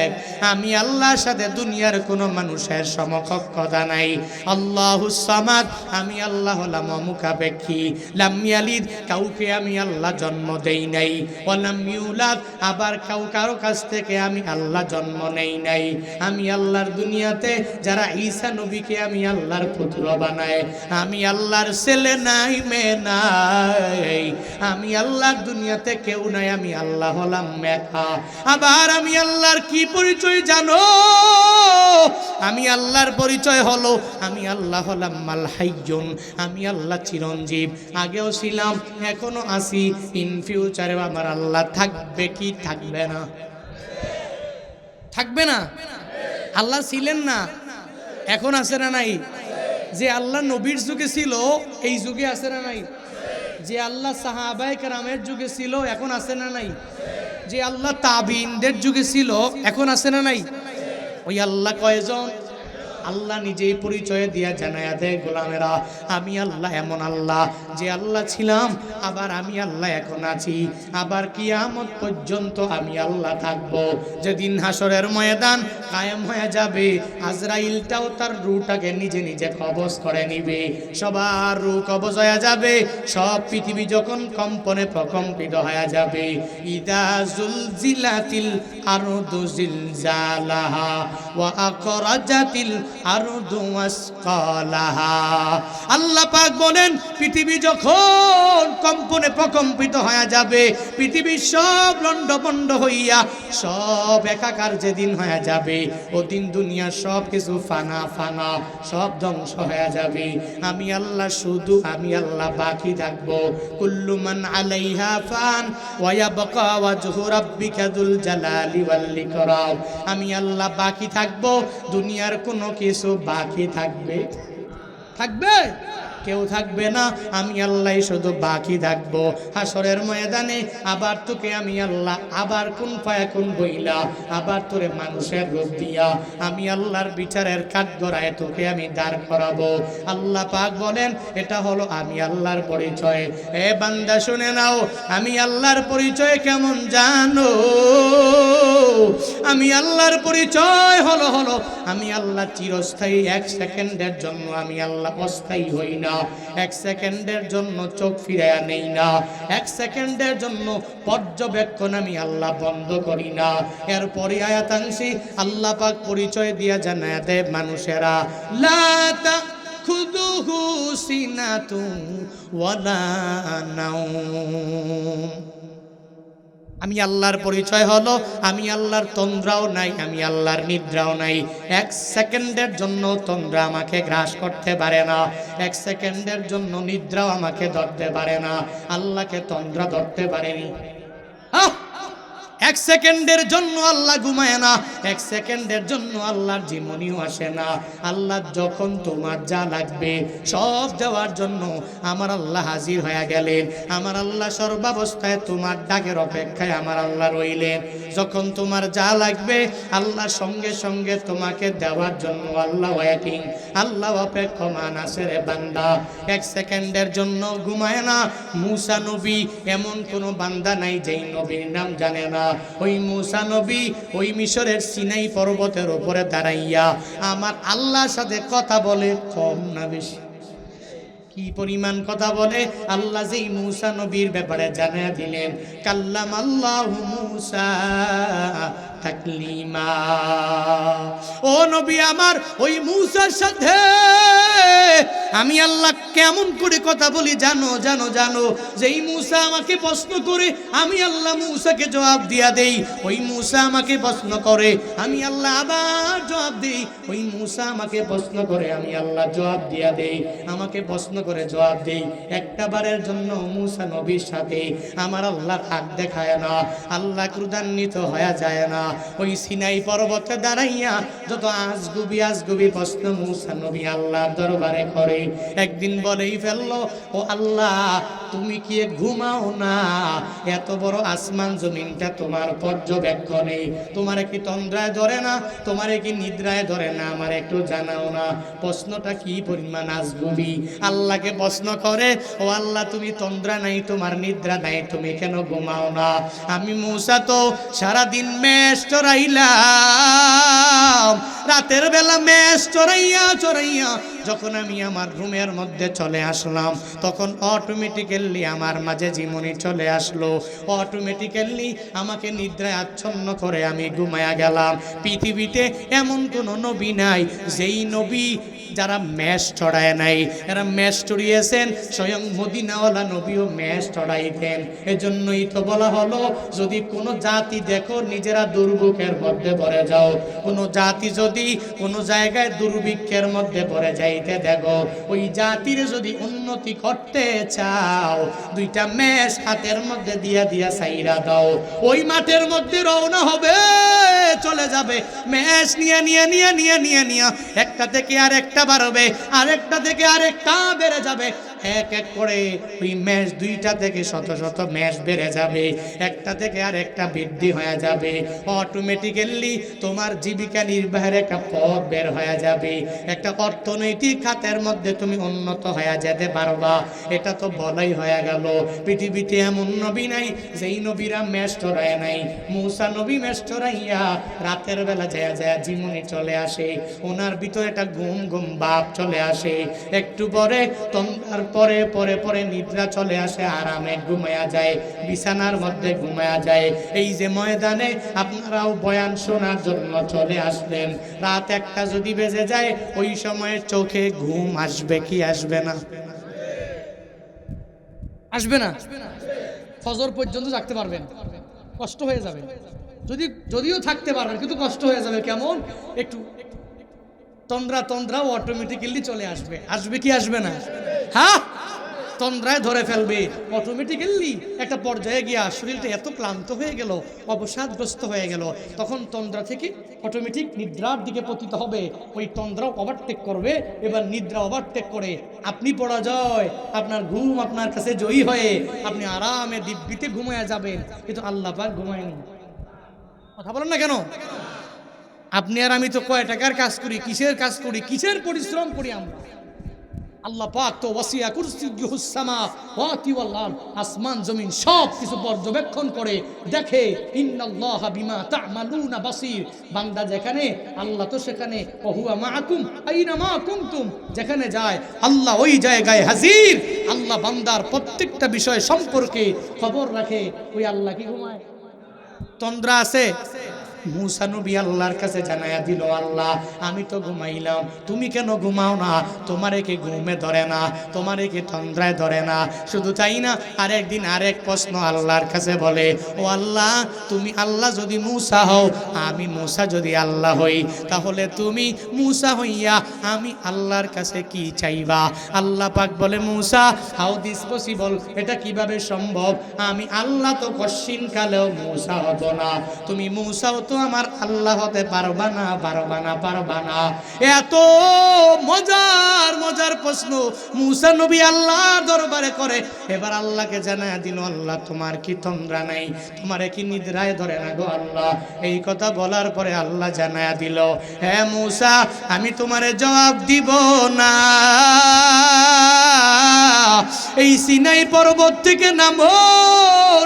এক, আমি আল্লাহর সাথে দুনিয়ার কোনো মানুষের সমকক্ষতা নাই। আল্লাহুস সামাদ, আমি আল্লাহ হলাম অমুখাপেক্ষী। লাম ইয়ালিদ, কাউকে আমি আল্লাহ জন্ম দেই নাই। ওয়ালাম ইউলাদ, আবার কারো কাছ থেকে আমি আল্লাহ জন্ম নেই নাই। আমি আল্লাহর দুনিয়াতে যারা ঈসা নবীকে আমি আল্লাহর পুত্র বানায়, আমি আল্লাহর ছেলে নাই, মেয়ে নাই, আমি আল্লাহর দুনিয়াতে কেউ নাই, আমি আল্লাহ হলাম একা। আবার আমি আল্লাহর কি পরিচয় জানো? আমি আল্লাহর পরিচয় হলো, আমি আল্লাহ হলাম মাল হাইয়ুন, আমি আল্লাহ চিরঞ্জীব, আগেও ছিলাম এখনো আছি, ইন ফিউচারে আমার আল্লাহ থাকবে কি থাকবে না? থাকবে না? আল্লাহ ছিলেন না, এখন আছে না নাই? যে আল্লাহ নবীর যুগে ছিল এই যুগে আছে না নাই? যে আল্লাহ সাহাবায়ে কেরামের যুগে ছিল এখন আছে না নাই? যে আল্লাহ তাবিঈনদের যুগে ছিল এখন আছে না নাই? ওই আল্লাহ কয়জন? আল্লাহ নিজেই পরিচয় দিয়া জানায়া দেয়, গোলামেরা, আমি আল্লাহ এমন আল্লাহ যে আল্লাহ ছিলাম, আবার আমি আল্লাহ এখন আছি, আবার কিয়ামত পর্যন্ত আমি আল্লাহ থাকব। যেদিন হাসরের ময়দান কায়েম হয়ে যাবে, আজরাইলটাও তার রূহটাকে নিজে নিজে কবজ করে নিবে, সবার রূহ কবজ হয়ে যাবে, সব পৃথিবী যখন কম্পনে প্রকম্পিত হয়ে যাবে। ইদা জুলজিলাতিল আরদু জিলজালাহা ওয়া আকরাজাতিল আরদু আসকালাহা। আল্লাহ পাক বলেন, পৃথিবী যখন কম্পনে প্রকম্পিত হয়ে যাবে, পৃথিবীর সব লন্ডভন্ড হইয়া সব একাকার যেদিন হয়ে যাবে, ওদিন দুনিয়ার সব কিছু ফানা ফানা, সব ধ্বংস হয়ে যাবে। আমি আল্লাহ শুধু আমি আল্লাহ বাকি থাকবো। কুল্লু মান আলাইহা ফান ওয়া ইয়াবকা ওয়াজহু রাব্বিকা যুল জালালি ওয়াল ইকরাম। আমি আল্লাহ বাকি থাকবো, দুনিয়ার কোনো কিছু বাকি থাকবে? কেউ থাকবে না, আমি আল্লাহ শুধু বাকি থাকবো। হাসরের ময়দানে আবার তোকে আমি আল্লাহ আবার কোন ফায়াকুন বইলা, আবার তোরে মানুষের রূপ দিয়া আমি আল্লাহর বিচারের কাঠগড়ায় তোকে আমি দাঁড় করাবো। আল্লাহ পাক বলেন, এটা হলো আমি আল্লাহর পরিচয়। এ বান্দা শুনে নাও, আমি আল্লাহর পরিচয় কেমন জানো? আমি আল্লাহর পরিচয় হলো আমি আল্লাহ চিরস্থায়ী। এক সেকেন্ডের জন্য আমি আল্লাহ অস্থায়ী হই না, এক সেকেন্ডের জন্য চোখ ফিরাইয়া নেই না, এক সেকেন্ডের জন্য পর্যবেক্ষণ আমি আল্লাহ বন্ধ করি না। এরপরে আয়াতাংশে আল্লাহ পাক পরিচয় দিয়া জানায় দেয় মানুষেরা, লা তাখুযুহু সিনাতুন ওয়ালা নাওম। আমি আল্লাহর পরিচয় হলো আমি আল্লাহর তন্দ্রাও নাই, আমি আল্লাহর নিদ্রাও নাই। এক সেকেন্ডের জন্য তন্দ্রা আমাকে গ্রাস করতে পারে না, এক সেকেন্ডের জন্য নিদ্রাও আমাকে ধরতে পারে না। আল্লাহকে তন্দ্রা ধরতে পারেনি। এক সেকেন্ডের জন্য আল্লাহ ঘুমায় না, এক সেকেন্ডের জন্য আল্লাহর জীবনীও আসে না। আল্লাহ যখন তোমার যা লাগবে সব দেওয়ার জন্য আমার আল্লাহ হাজির হয়ে গেলেন। আমার আল্লাহ সর্বাবস্থায় তোমার ডাকের অপেক্ষায় আমার আল্লাহ রইলেন। যখন তোমার যা লাগবে আল্লাহ সঙ্গে সঙ্গে তোমাকে দেওয়ার জন্য আল্লাহ ওয়েটিং, আল্লাহ অপেক্ষমান আছে রে বান্দা। এক সেকেন্ডের জন্য ঘুমায় না। মুসা নবী এমন কোনো বান্দা নাই যেই নবীর নাম জানে না। ওই মুসা নবী ওই মিশরের সিনাই পর্বতের উপরে দাঁড়াইয়া আমার আল্লাহর সাথে কথা বলে, কম না বেশি? কি পরিমাণ কথা বলে! আল্লাহ যেই মুসা নবীর ব্যাপারে জানিয়ে দিলেন, কাল্লাম আল্লাহু মুসা তাকলিমা। ও নবী আমার, ওই মুসার সাথে আমি আল্লাহ কেমন করে কথা বলি জানো? জানো জানো যেই মুসা আমাকে প্রশ্ন করে আমি আল্লাহ মুসাকে জবাব দিয়া দেই, ওই মুসা আমাকে প্রশ্ন করে আমি আল্লাহ আবার জবাব দেই, ওই মুসা আমাকে প্রশ্ন করে আমি আল্লাহ জবাব দিয়া দেই, আমাকে প্রশ্ন করে জবাব দেই। একটা বারের জন্য মুসা নবীর সাথে আমার আল্লাহ রাগ দেখায় না, আল্লাহ ক্রোধান্বিত হয়ে যায় না। ওই সিনাই পর্বতে দাঁড়াইয়া যত আজগুবি প্রশ্ন মুসা নবী আল্লাহর দরবারে করে। একদিন বলেই ফেললো, ও আল্লাহ তুমি কি ঘুমাও না? এত বড় আসমান জমিনটা তোমার পর্যবেক্ষণে, তোমার কি তন্দ্রায় ধরে না? তোমার কি নিদ্রায় ধরে না? আমার একটু জানাও না। প্রশ্নটা কি পরিমাণ আজগুবি! আল্লাহকে প্রশ্ন করে, ও আল্লাহ তুমি তন্দ্রা নাই, তোমার নিদ্রা নাই, তুমি কেন ঘুমাও না? আমি মুসা তো সারাদিন মেষ চড়াইলাম, রাতের বেলা মেষ চড়াইয়া যখন আমি আমার রুমের মধ্যে চলে আসলাম তখন অটোমেটিক্যালি আমার মাঝে জীবনী চলে আসলো, অটোমেটিক্যালি আমাকে নিদ্রায় আচ্ছন্ন করে আমি ঘুমায়া গেলাম। পৃথিবীতে এমন কোনো নবী নাই যেই নবী যারা মেষ চড়ায় নাই, এরা মেষ চড়িয়েছেন। স্বয়ং মদিনাওয়ালা নবীও মেষ চড়াইতেন। এজন্যই তো বলা হলো, যদি কোনো জাতি দেখো নিজেরা দুর্ভিক্ষের মধ্যে পড়ে যাও, কোনো জাতি যদি কোনো জায়গায় দুর্ভিক্ষের মধ্যে পড়ে যাইতে দেখো, ওই জাতির যদি উন্নতি করতে চাও দুইটা মেষ হাতের মধ্যে দিয়া সাইরা দাও, ওই মাঠের মধ্যে রওনা হবে, চলে যাবে মেষ নিয়ে একটা থেকে আর একটা বাড়বে, আরেকটা থেকে আরেকটা বেড়ে যাবে। এক এক করে ওই মেষ দুইটা থেকে শত শত মেষ বেড়ে যাবে, একটা থেকে আর একটা বৃদ্ধি হয়ে যাবে। অটোমেটিক্যালি তোমার জীবিকা নির্বাহের একটা পথ বের হয়ে যাবে, একটা অর্থনৈতিক খাতের মধ্যে তুমি উন্নত হয়ে যেতে পারবা। এটা তো বলাই হয়ে গেল। পৃথিবীতে এমন নবী নাই যেই নবীরা মেষ চড়ায় নাই। মুসা নবী মেষ চড়াইয়া রাতের বেলা যায় জীবনী চলে আসে, ওনার ভিতরে একটা ঘুম ভাব চলে আসে। একটু পরে তন্দ্রার পরে নিদ্রা চলে আসে, আরামে ঘুমায়া যায়, বিছানার মধ্যে ঘুমায়া যায়। এই যে ময়দানে আপনারাও বয়ান শোনার জন্য চলে আসলেন, রাত একটা যদি বেজে যায় ওই সময় চোখে ঘুম আসবে কি আসবে না? আসবে না? ফজর পর্যন্ত থাকতে পারবেন, কষ্ট হয়ে যাবে। যদিও থাকতে পারবেন কিন্তু কষ্ট হয়ে যাবে। কেমন? একটু তন্দ্রাও অটোমেটিক্যালি চলে আসবে। আসবে কি আসবে না? হ্যাঁ, তন্দ্রায় ধরে ফেলবে অটোমেটিক্যালি। একটা পর্যায়ে গিয়া শরীরটা এত ক্লান্ত হয়ে গেল, অবসাদগ্রস্ত হয়ে গেল, তখন তন্দ্রা থেকে অটোমেটিক নিদ্রার দিকে পতিত হবে। ওই তন্দ্রাও ওভারটেক করবে, এবার নিদ্রা ওভারটেক করে আপনি পরাজয়, আপনার ঘুম আপনার কাছে জয়ী হয়ে আপনি আরামে দিব্যিতে ঘুমায়া যাবেন। কিন্তু আল্লাহ পাক ঘুমায়নি। কথা বলেন না কেন? আপনি আর আমি তো কয় টাকার কাজ করি, কিসের কাজ করি, কিসের পরিশ্রম করি আমরা? আল্লাহ পাক তো ওয়াসিয়া কুরসিয়্যুহুস সামাওয়াতি ওয়াল আরদ, আসমান জমিন সব কিছু পর্যবেক্ষণ করে দেখে। ইন্নাল্লাহা বিমা তা'মালুনা বাসীর। বান্দা যেখানে আল্লাহ তো সেখানে। ওয়া হুয়া মাআকুম আইনা মা কুনতুম। যেখানে যায় আল্লাহ ওই জায়গায় হাজির। আল্লাহ বান্দার প্রত্যেকটা বিষয় সম্পর্কে খবর রাখে। ওই আল্লাহ কি ঘুমায়? তন্দ্রা আছে? মুসা নবী আল্লাহর কাছে জানায়া দিল, আল্লাহ আমি তো ঘুমাইলাম, তুমি কেন ঘুমাও না? তোমারে কি ঘুমে ধরে না? তোমারে কি তন্দ্রায় ধরে না? শুধু তাই না, আরেকদিন আরেক প্রশ্ন আল্লাহর কাছে বলে, ও আল্লাহ তুমি আল্লাহ যদি মুসা হও, আমি মুসা যদি আল্লাহ হই, তাহলে তুমি মুসা হইয়া আমি আল্লাহর কাছে কি চাইবা? আল্লাহ পাক বলে, মুসা হাউ দিস পসিবল, এটা কিভাবে সম্ভব? আমি আল্লাহ তো কশ্চিন কালেও মুসা হতো না, তুমি মুসাও তো আমার আল্লাহ হতে পারবা না, পারবা না, পারবা না। এত মজার মজার প্রশ্ন মুসা নবী আল্লাহর দরবারে করে। এবার আল্লাহকে জানায়া দিল, আল্লাহ তোমার কি তন্দ্রা নাই? তোমারে কি নিদ্রায় ধরে না গো আল্লাহ? এই কথা বলার পরে আল্লাহ জানায়া দিল, হ্যাঁ মুসা আমি তোমারে জবাব দিব না, এই সিনাই পর্বত থেকে নামো,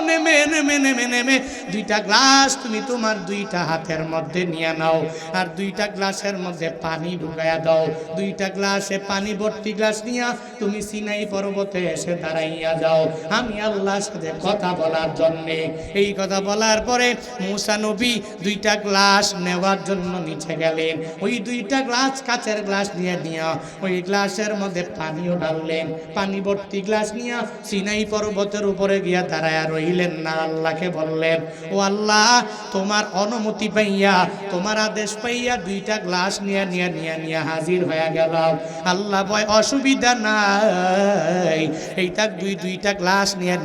নেমে নেমে নেমে নেমে দুইটা গ্লাস তুমি তোমার দুইটা হাতের মধ্যে নিয়ে নাও, আর দুইটা গ্লাসের মধ্যে পানি ঢুকাইয়া দাও, দুইটা গ্লাসে পানি ভর্তি গ্লাস নিয়ে তুমি সিনাই পর্বতে এসে দাঁড়াইয়া যাও আমি আল্লাহর সাথে কথা বলার জন্যে। এই কথা বলার পরে মুসা নবী দুইটা গ্লাস নেওয়ার জন্য নিচে গেলেন। ওই দুইটা গ্লাস কাচের গ্লাস নিয়ে ওই গ্লাসের মধ্যে পানিও ঢাললেন, পানি ভর্তি গ্লাস নিয়ে সিনাই পর্বতের উপরে গিয়া দাঁড়ায়া রইলেন না। আল্লাহকে বললেন, ও আল্লাহ তোমার অনুমতি পাইয়া, তোমার আদেশ পাইয়া দুইটা গ্লাস নিয়ে হাজির হয়ে গেলাম। আল্লাহ বয় অসুবিধা নাই, এইটা দুইটা গ্লাস নিয়ে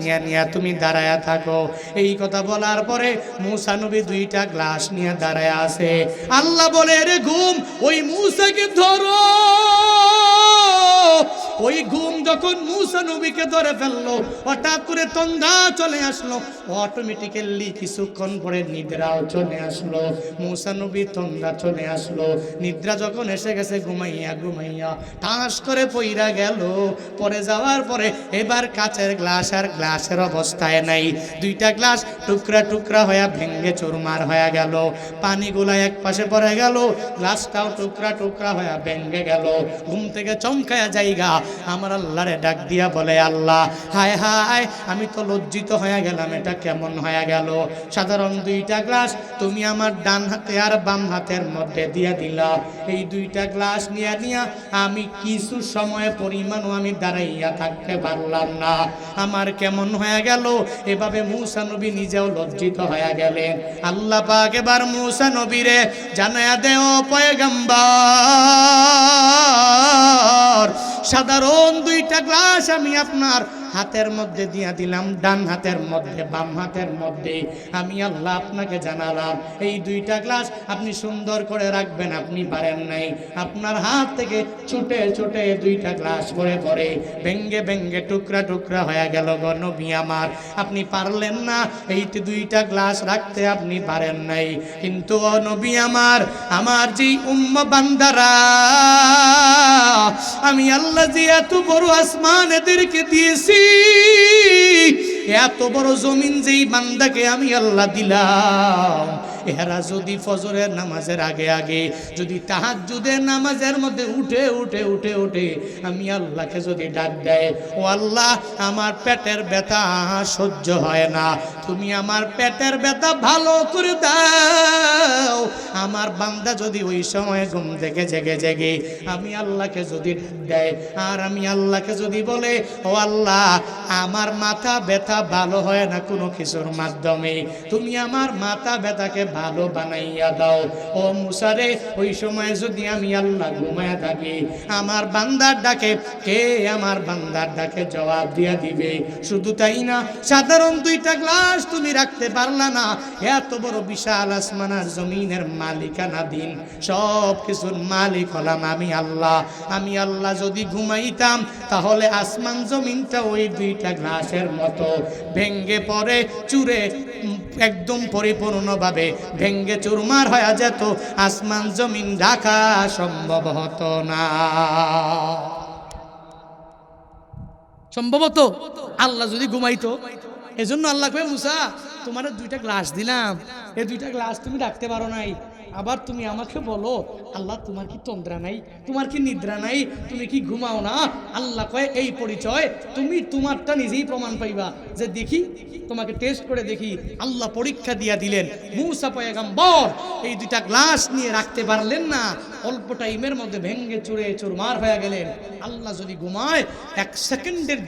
তুমি দাঁড়ায়া থাকো। এই কথা বলার পরে মুসা নবী দুইটা গ্লাস নিয়ে দাঁড়ায় আছে। আল্লাহ বলে, রে ঘুম, ওই মুসাকে ধরো। ওই ঘুম যখন মুসা নবীকে ধরে ফেললো, হঠাৎ করে তন্দ্রা চলে আসলো, অটোমেটিক্যালি কিছুক্ষণ পরে নিদ্রাও চলে আসলো। মুসা নবী তন্দ্রা চলে আসলো, নিদ্রা যখন এসে গেছে, ঘুমাইয়া ঘুমাইয়া ঠাস করে পইরা গেল। পরে যাওয়ার পরে এবার কাচের গ্লাস আর গ্লাসের অবস্থায় নাই, দুইটা গ্লাস টুকরা টুকরা হয়ে ভেঙ্গে চুরমার হয়ে গেল, পানিগুলা এক পাশে পড়ে গেল, গ্লাসটাও টুকরা টুকরা হয়ে ভেঙ্গে গেল। ঘুম থেকে চমকায়া জায়গা আমার আল্লাহরে ডাক দিয়া বলে, আল্লাহ হায় হায় আমি তো লজ্জিত হয়ে গেলাম, এটা কেমন হয়ে গেল? সাধারণ দুইটা গ্লাস তুমি আমার ডান হাতে আর বাম হাতের মধ্যে দিয়া দিলা, এই দুইটা গ্লাস নিয়ে আমি কিছু সময় পরিমাণও আমি দাঁড়াইয়া থাকতে পারলাম না, আমার কেমন হয়ে গেল? এভাবে মুসা নবী নিজেও লজ্জিত হয়ে গেলেন। আল্লাহ পাক এবার মুসা নবীরে জানায়া দেও, পয়গম্বর সাধারণ দুইটা গ্লাস আমি আপনার হাতের মধ্যে দিয়া দিলাম, ডান হাতের মধ্যে বাম হাতের মধ্যে। আমি আল্লাহ আপনাকে জানালাম এই দুইটা গ্লাস আপনি সুন্দর করে রাখবেন, আপনি পারেন নাই, আপনার হাত থেকে ছুটে ছুটে দুইটা গ্লাস পরে পরে ভেঙ্গে ভেঙ্গে টুকরা টুকরা হয়ে গেল গো নবী আমার, আপনি পারলেন না এই দুইটা গ্লাস রাখতে, আপনি পারেন নাই। কিন্তু ও নবী আমার, আমার যেই উম্মত বান্দারা আমি আল্লাহ যে এত বড় আসমান এদেরকে দিয়েছি, এত বড় জমিন যেই বান্দাকে আমি আল্লাহ দিলাম, এরা যদি ফজরের নামাজের আগে আগে যদি তাহাজ্জুদের নামাজের মধ্যে উঠে উঠে উঠে উঠে আমি আল্লাহকে যদি ডাক দেয়, ও আল্লাহ আমার পেটের ব্যথা সহ্য হয় না, তুমি আমার পেটের ব্যথা ভালো করে দাও। আমার বান্দা যদি ওই সময় ঘুম থেকে জেগে জেগে আমি আল্লাহকে যদি ডাক দেয়, আর আমি আল্লাহকে যদি বলে, ও আল্লাহ আমার মাথা ব্যথা ভালো হয় না কোনো কিছুর মাধ্যমে, তুমি আমার মাথা ব্যথাকে ভালো বানাইয়া দাও। ও মুসারে ওই সময় যদি আমি আল্লাহ ঘুমায়া থাকি, আমার বান্দার ডাকে কে আমার বান্দার ডাকে জবাব দিয়া দিবে? শুধু তাই না, সাধারণ দুইটা গ্লাস তুমি রাখতে পারলা না, এত বড় বিশাল আসমান আর জমিনের মালিকানাধীন সব কিছুর মালিক হলাম আমি আল্লাহ। আমি আল্লাহ যদি ঘুমাইতাম তাহলে আসমান জমিনটা ওই দুইটা গ্লাসের মতো ভেঙ্গে পড়ে চুরে একদম পরিপূর্ণভাবে ভেঙ্গে চুরমার হয়ে যেত, আসমান জমিন রাখা সম্ভব হতো না। সম্ভবত আল্লাহ যদি ঘুমাইতো, এজন্য আল্লাহ কয়, মুসা তোমার দুইটা গ্লাস দিলাম, এই দুইটা গ্লাস তুমি রাখতে পারো নাই, আবার তুমি আমাকে বলো আল্লাহ তোমার কি তন্দ্রা নাই, তোমার কি নিদ্রা নাই, তুমি কি ঘুমাও না? আল্লাহ কয় এই পরিচয় তুমি তোমারটা নিজেই প্রমাণ পাইবা। যে দেখি তোমাকে টেস্ট করে দেখি। আল্লাহ পরীক্ষা দিয়া দিলেন। মূসা পয়গম্বর এই দুইটা গ্লাস নিয়ে রাখতে পারলেন না, অল্প টাইমের মধ্যে ভেঙ্গে চুরে চুরমার হয়ে গেলেন। আল্লাহ যদি ঘুমায় 1 সেকেন্ডের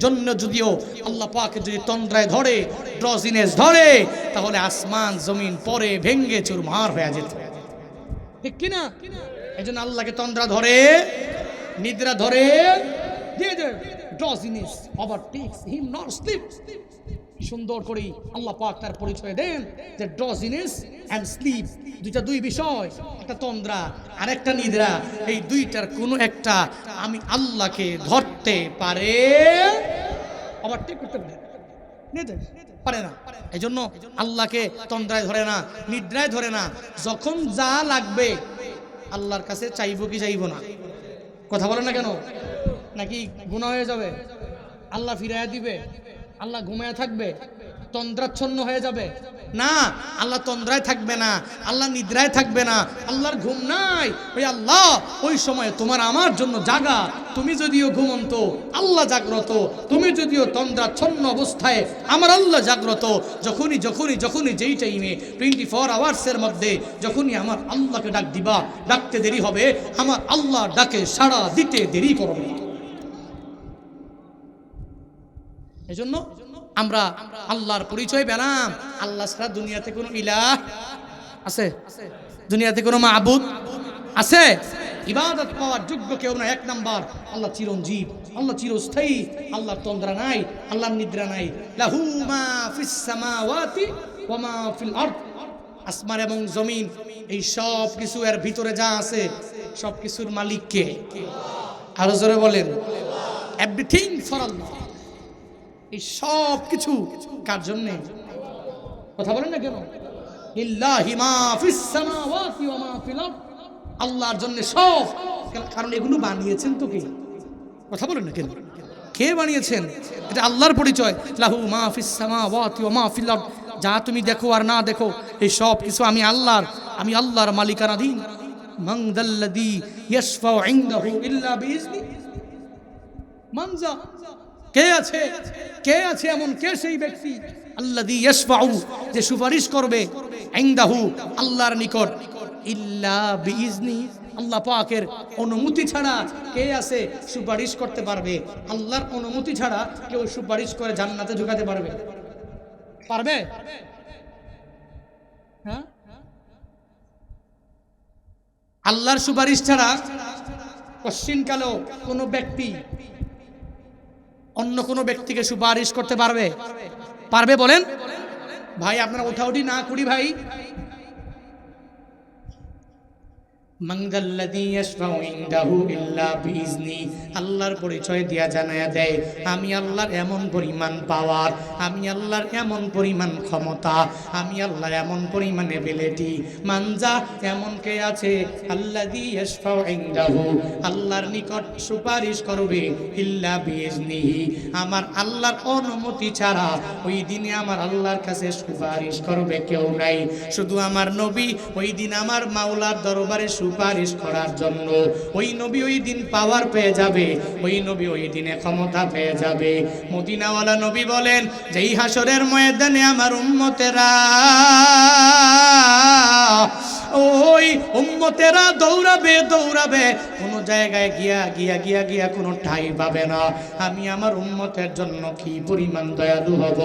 জন্য যদিও আল্লাহ পাকে যদি তন্দ্রায় ধরে, ড্রজিনেস ধরে, তাহলে আসমান জমিন পরে ভেঙ্গে চুরমার হয়ে যেত, ঠিক কিনা? এই জন্য আল্লাহকে তন্দ্রা ধরে, নিদ্রা ধরে, ড্রজিনেস ওভারটেকস হিম নট স্লিপ। সুন্দর করে আল্লাহ পাক তার পরিচয় দেন যে ড্রজিনেস এন্ড স্লিপ দুইটা দুই বিষয়, একটা তন্দ্রা আর একটা নিদ্রা। এই দুইটার কোনো একটা আমি আল্লাহকে ধরতে পারে, ওভারটেক করতে পারে না। এই জন্য আল্লাহকে তন্দ্রায় ধরে না, নিদ্রায় ধরে না। যখন যা লাগবে আল্লাহর কাছে চাইবো কি চাইবো না? কথা বলেন না কেন? নাকি গুনাহ হয়ে যাবে? আল্লাহ ফিরাইয়া দিবে? আল্লাহ ঘুমায় থাকবে? তন্দ্রাচ্ছন্ন হয়ে যাবে? না, আল্লাহ তন্দ্রায় থাকবে না, আল্লাহ নিদ্রায় থাকবে না, আল্লাহর ঘুম নাই। ওই আল্লাহ ওই সময় তোমার আমার জন্য জাগা। তুমি যদিও ঘুমন্ত, আল্লাহ জাগ্রত। তুমি যদিও তন্দ্রাচ্ছন্ন অবস্থায়, আমার আল্লাহ জাগ্রত। যখনই যেই টাইমে 24 আওয়ার্সের মধ্যে যখনই আমার আল্লাহকে ডাক দিবা, ডাকতে দেরি হবে, আমার আল্লাহ ডাকে সাড়া দিতে দেরি করবে। এজন্য আমরা আল্লাহর পরিচয় পেলাম। আল্লাহ ছাড়া দুনিয়াতে কোনো ইলাহ আছে? দুনিয়াতে কোনো মাবুদ আছে? ইবাদত পাওয়ার যোগ্য কেউ না। 1 নাম্বার আল্লাহ চিরঞ্জীব, আল্লাহ চিরস্থায়ী, আল্লাহর তন্দ্রা নাই, আল্লাহর নিদ্রা নাই। লাহু মা ফিস সামাওয়াতি ওয়া মা ফিল আরদ। আসমান এবং জমিন এই সব কিছু এর ভিতরে যা আছে সব কিছুর মালিক কে? আরো জোরে বলেন। এভরিথিং ফর আল্লাহ। এই সব কিছু কার জন্য? কথা বলেন না কেন? লিল্লাহি মা ফিস সামাওয়াতি ওয়া মা ফিল আরদ। আল্লাহর জন্য সব। কারণ এগুলো বানিয়েছেন তো কে? কথা বলেন না কেন? কে বানিয়েছেন? এটা আল্লাহর পরিচয়। লাহু মা ফিস সামাওয়াতি ওয়া মা ফিল আরদ। যা তুমি দেখো আর না দেখো এই সব কিছু আমি আল্লাহর, আমি আল্লাহর মালিকানাধীন। মান যাল্লাযী ইয়াশফাউ ইনদাহু ইল্লা বিইজনি। মানজা কে আছে? কে আছে এমন? কে সেই ব্যক্তি? আল্লাযী ইয়াশফাউ, যে সুপারিশ করবে, ইনদাহু আল্লাহর নিকট, ইল্লা বিইজনি আল্লাহ পাকের অনুমতি ছাড়া কে আছে সুপারিশ করতে পারবে? আল্লাহর অনুমতি ছাড়া কেউ সুপারিশ করে জান্নাতে ঢুকাতে পারবে? পারবে? হ্যাঁ, আল্লাহর সুপারিশ ছাড়া কশ্চিনকালেও কোনো ব্যক্তি অন্য কোনো ব্যক্তিকে সুপারিশ করতে পারবে? পারবে বলেন? ভাই আপনারা ওঠাউঠি না করি ভাই। আল্লাহর পরিচয় দিয়া জানায়া দেয় আমি আল্লাহর এমন পরিমাণ পাওয়ার, আমি আল্লাহর এমন পরিমাণ ক্ষমতা, আমি আল্লাহর এমন পরিমাণ এবিলিটি। মানজা এমন কে আছে? আল্লাযী ইয়াশফাউ ইনদাহু, আল্লাহর নিকট সুপারিশ করবে, ইল্লা বিইজনিহি আমার আল্লাহর অনুমতি ছাড়া ওই দিনে আমার আল্লাহর কাছে সুপারিশ করবে কেউ নাই। শুধু আমার নবী ওই দিন আমার মাওলার দরবারে সুপারিশ করার জন্য ওই নবী ওই দিন পাওয়ার পেয়ে যাবে, ওই নবী ওই দিনে ক্ষমতা পেয়ে যাবে। মদিনাওয়ালা নবী বলেন যেই হাসরের ময়দানে আমার উম্মতেরা, ওই উম্মতেরা দৌড়াবে দৌড়াবে, কোন জায়গায় গিয়া কোনো ঠাই পাবে না। আমি আমার উম্মতের জন্য কি পরিমাণ দয়ালু হব।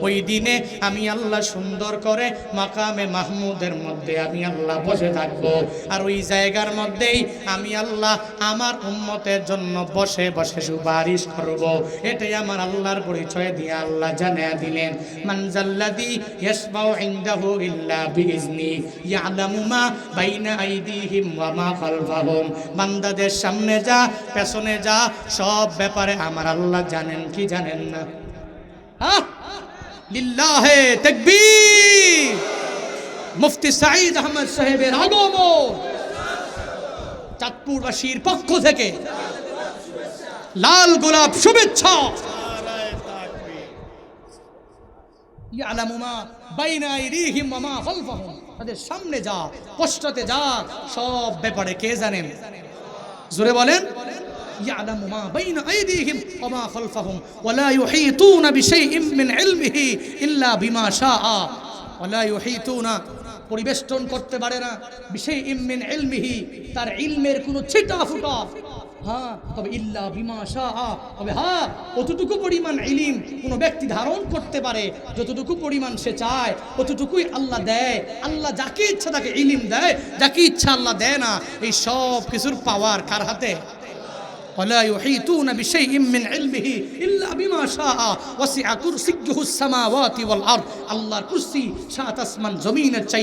ওই দিনে আমি আল্লাহ সুন্দর করে মাকামে মাহমুদের মধ্যে আমি আল্লাহ বসে থাকবো, আর ওই জায়গার মধ্যেই আমি আল্লাহ আমার উম্মতের জন্য বসে বসে সুপারিশ করব। এটাই আমার আল্লাহর পরিচয় দিয়ে আল্লাহ জানিয়ে দিলেন মান যাল্লাযী ইয়াশফাউ ইনদাহু ইল্লা বিইজনি ইয়ালামু মা বাইনা আইদিহিম ওয়া মা খালফাহুম। বান্দাদের সামনে যা পেছনে যা সব ব্যাপারে আমার আল্লাহ জানেন কি জানেন না? লিল্লাহে তাকবীর। মুফতি সাঈদ আহমদ সাহেবের আগমন চাঁদপুরবাসীর পক্ষ থেকে লাল গোলাপ শুভেচ্ছা। ইয়ালামু মা বাইনা আইদিহিম ওয়া মা খালফাহুম, তাদের সামনে যা পশ্চাতে যা সব ব্যাপারে কে জানেন? জোরে বলেন। ইয়ালামু মা বাইনা আইদিহিম ওয়া মা খালফাহুম ওয়া লা ইউহিতুনা বিশাইইন মিন ইলমিহি ইল্লা বিমা শাআ। ওয়া লা ইউহিতুনা, পরিবেষ্টন করতে পারে না, বিশাইইন মিন ইলমিহি, তার ইলমের কোনো ছিটা ফুটা, হ্যাঁ, তবে ইল্লা বিমা শাআ, তবে হ্যাঁ কতটুকু পরিমাণ ইলম কোনো ব্যক্তি ধারণ করতে পারে, যতটুকু পরিমাণ সে চায় ততটুকুই আল্লাহ দেয়। আল্লাহ যাকে ইচ্ছা তাকে ইলম দেয়, যাকে ইচ্ছা আল্লাহ দেয় না। এই সব কিছুর পাওয়ার কার হাতে? ولا يحيطون بشيء من علمه إلا بما شاء وسع كرسيه السماوات والأرض। আল্লাহর কুরসি সাত আসমান জমিনের চাই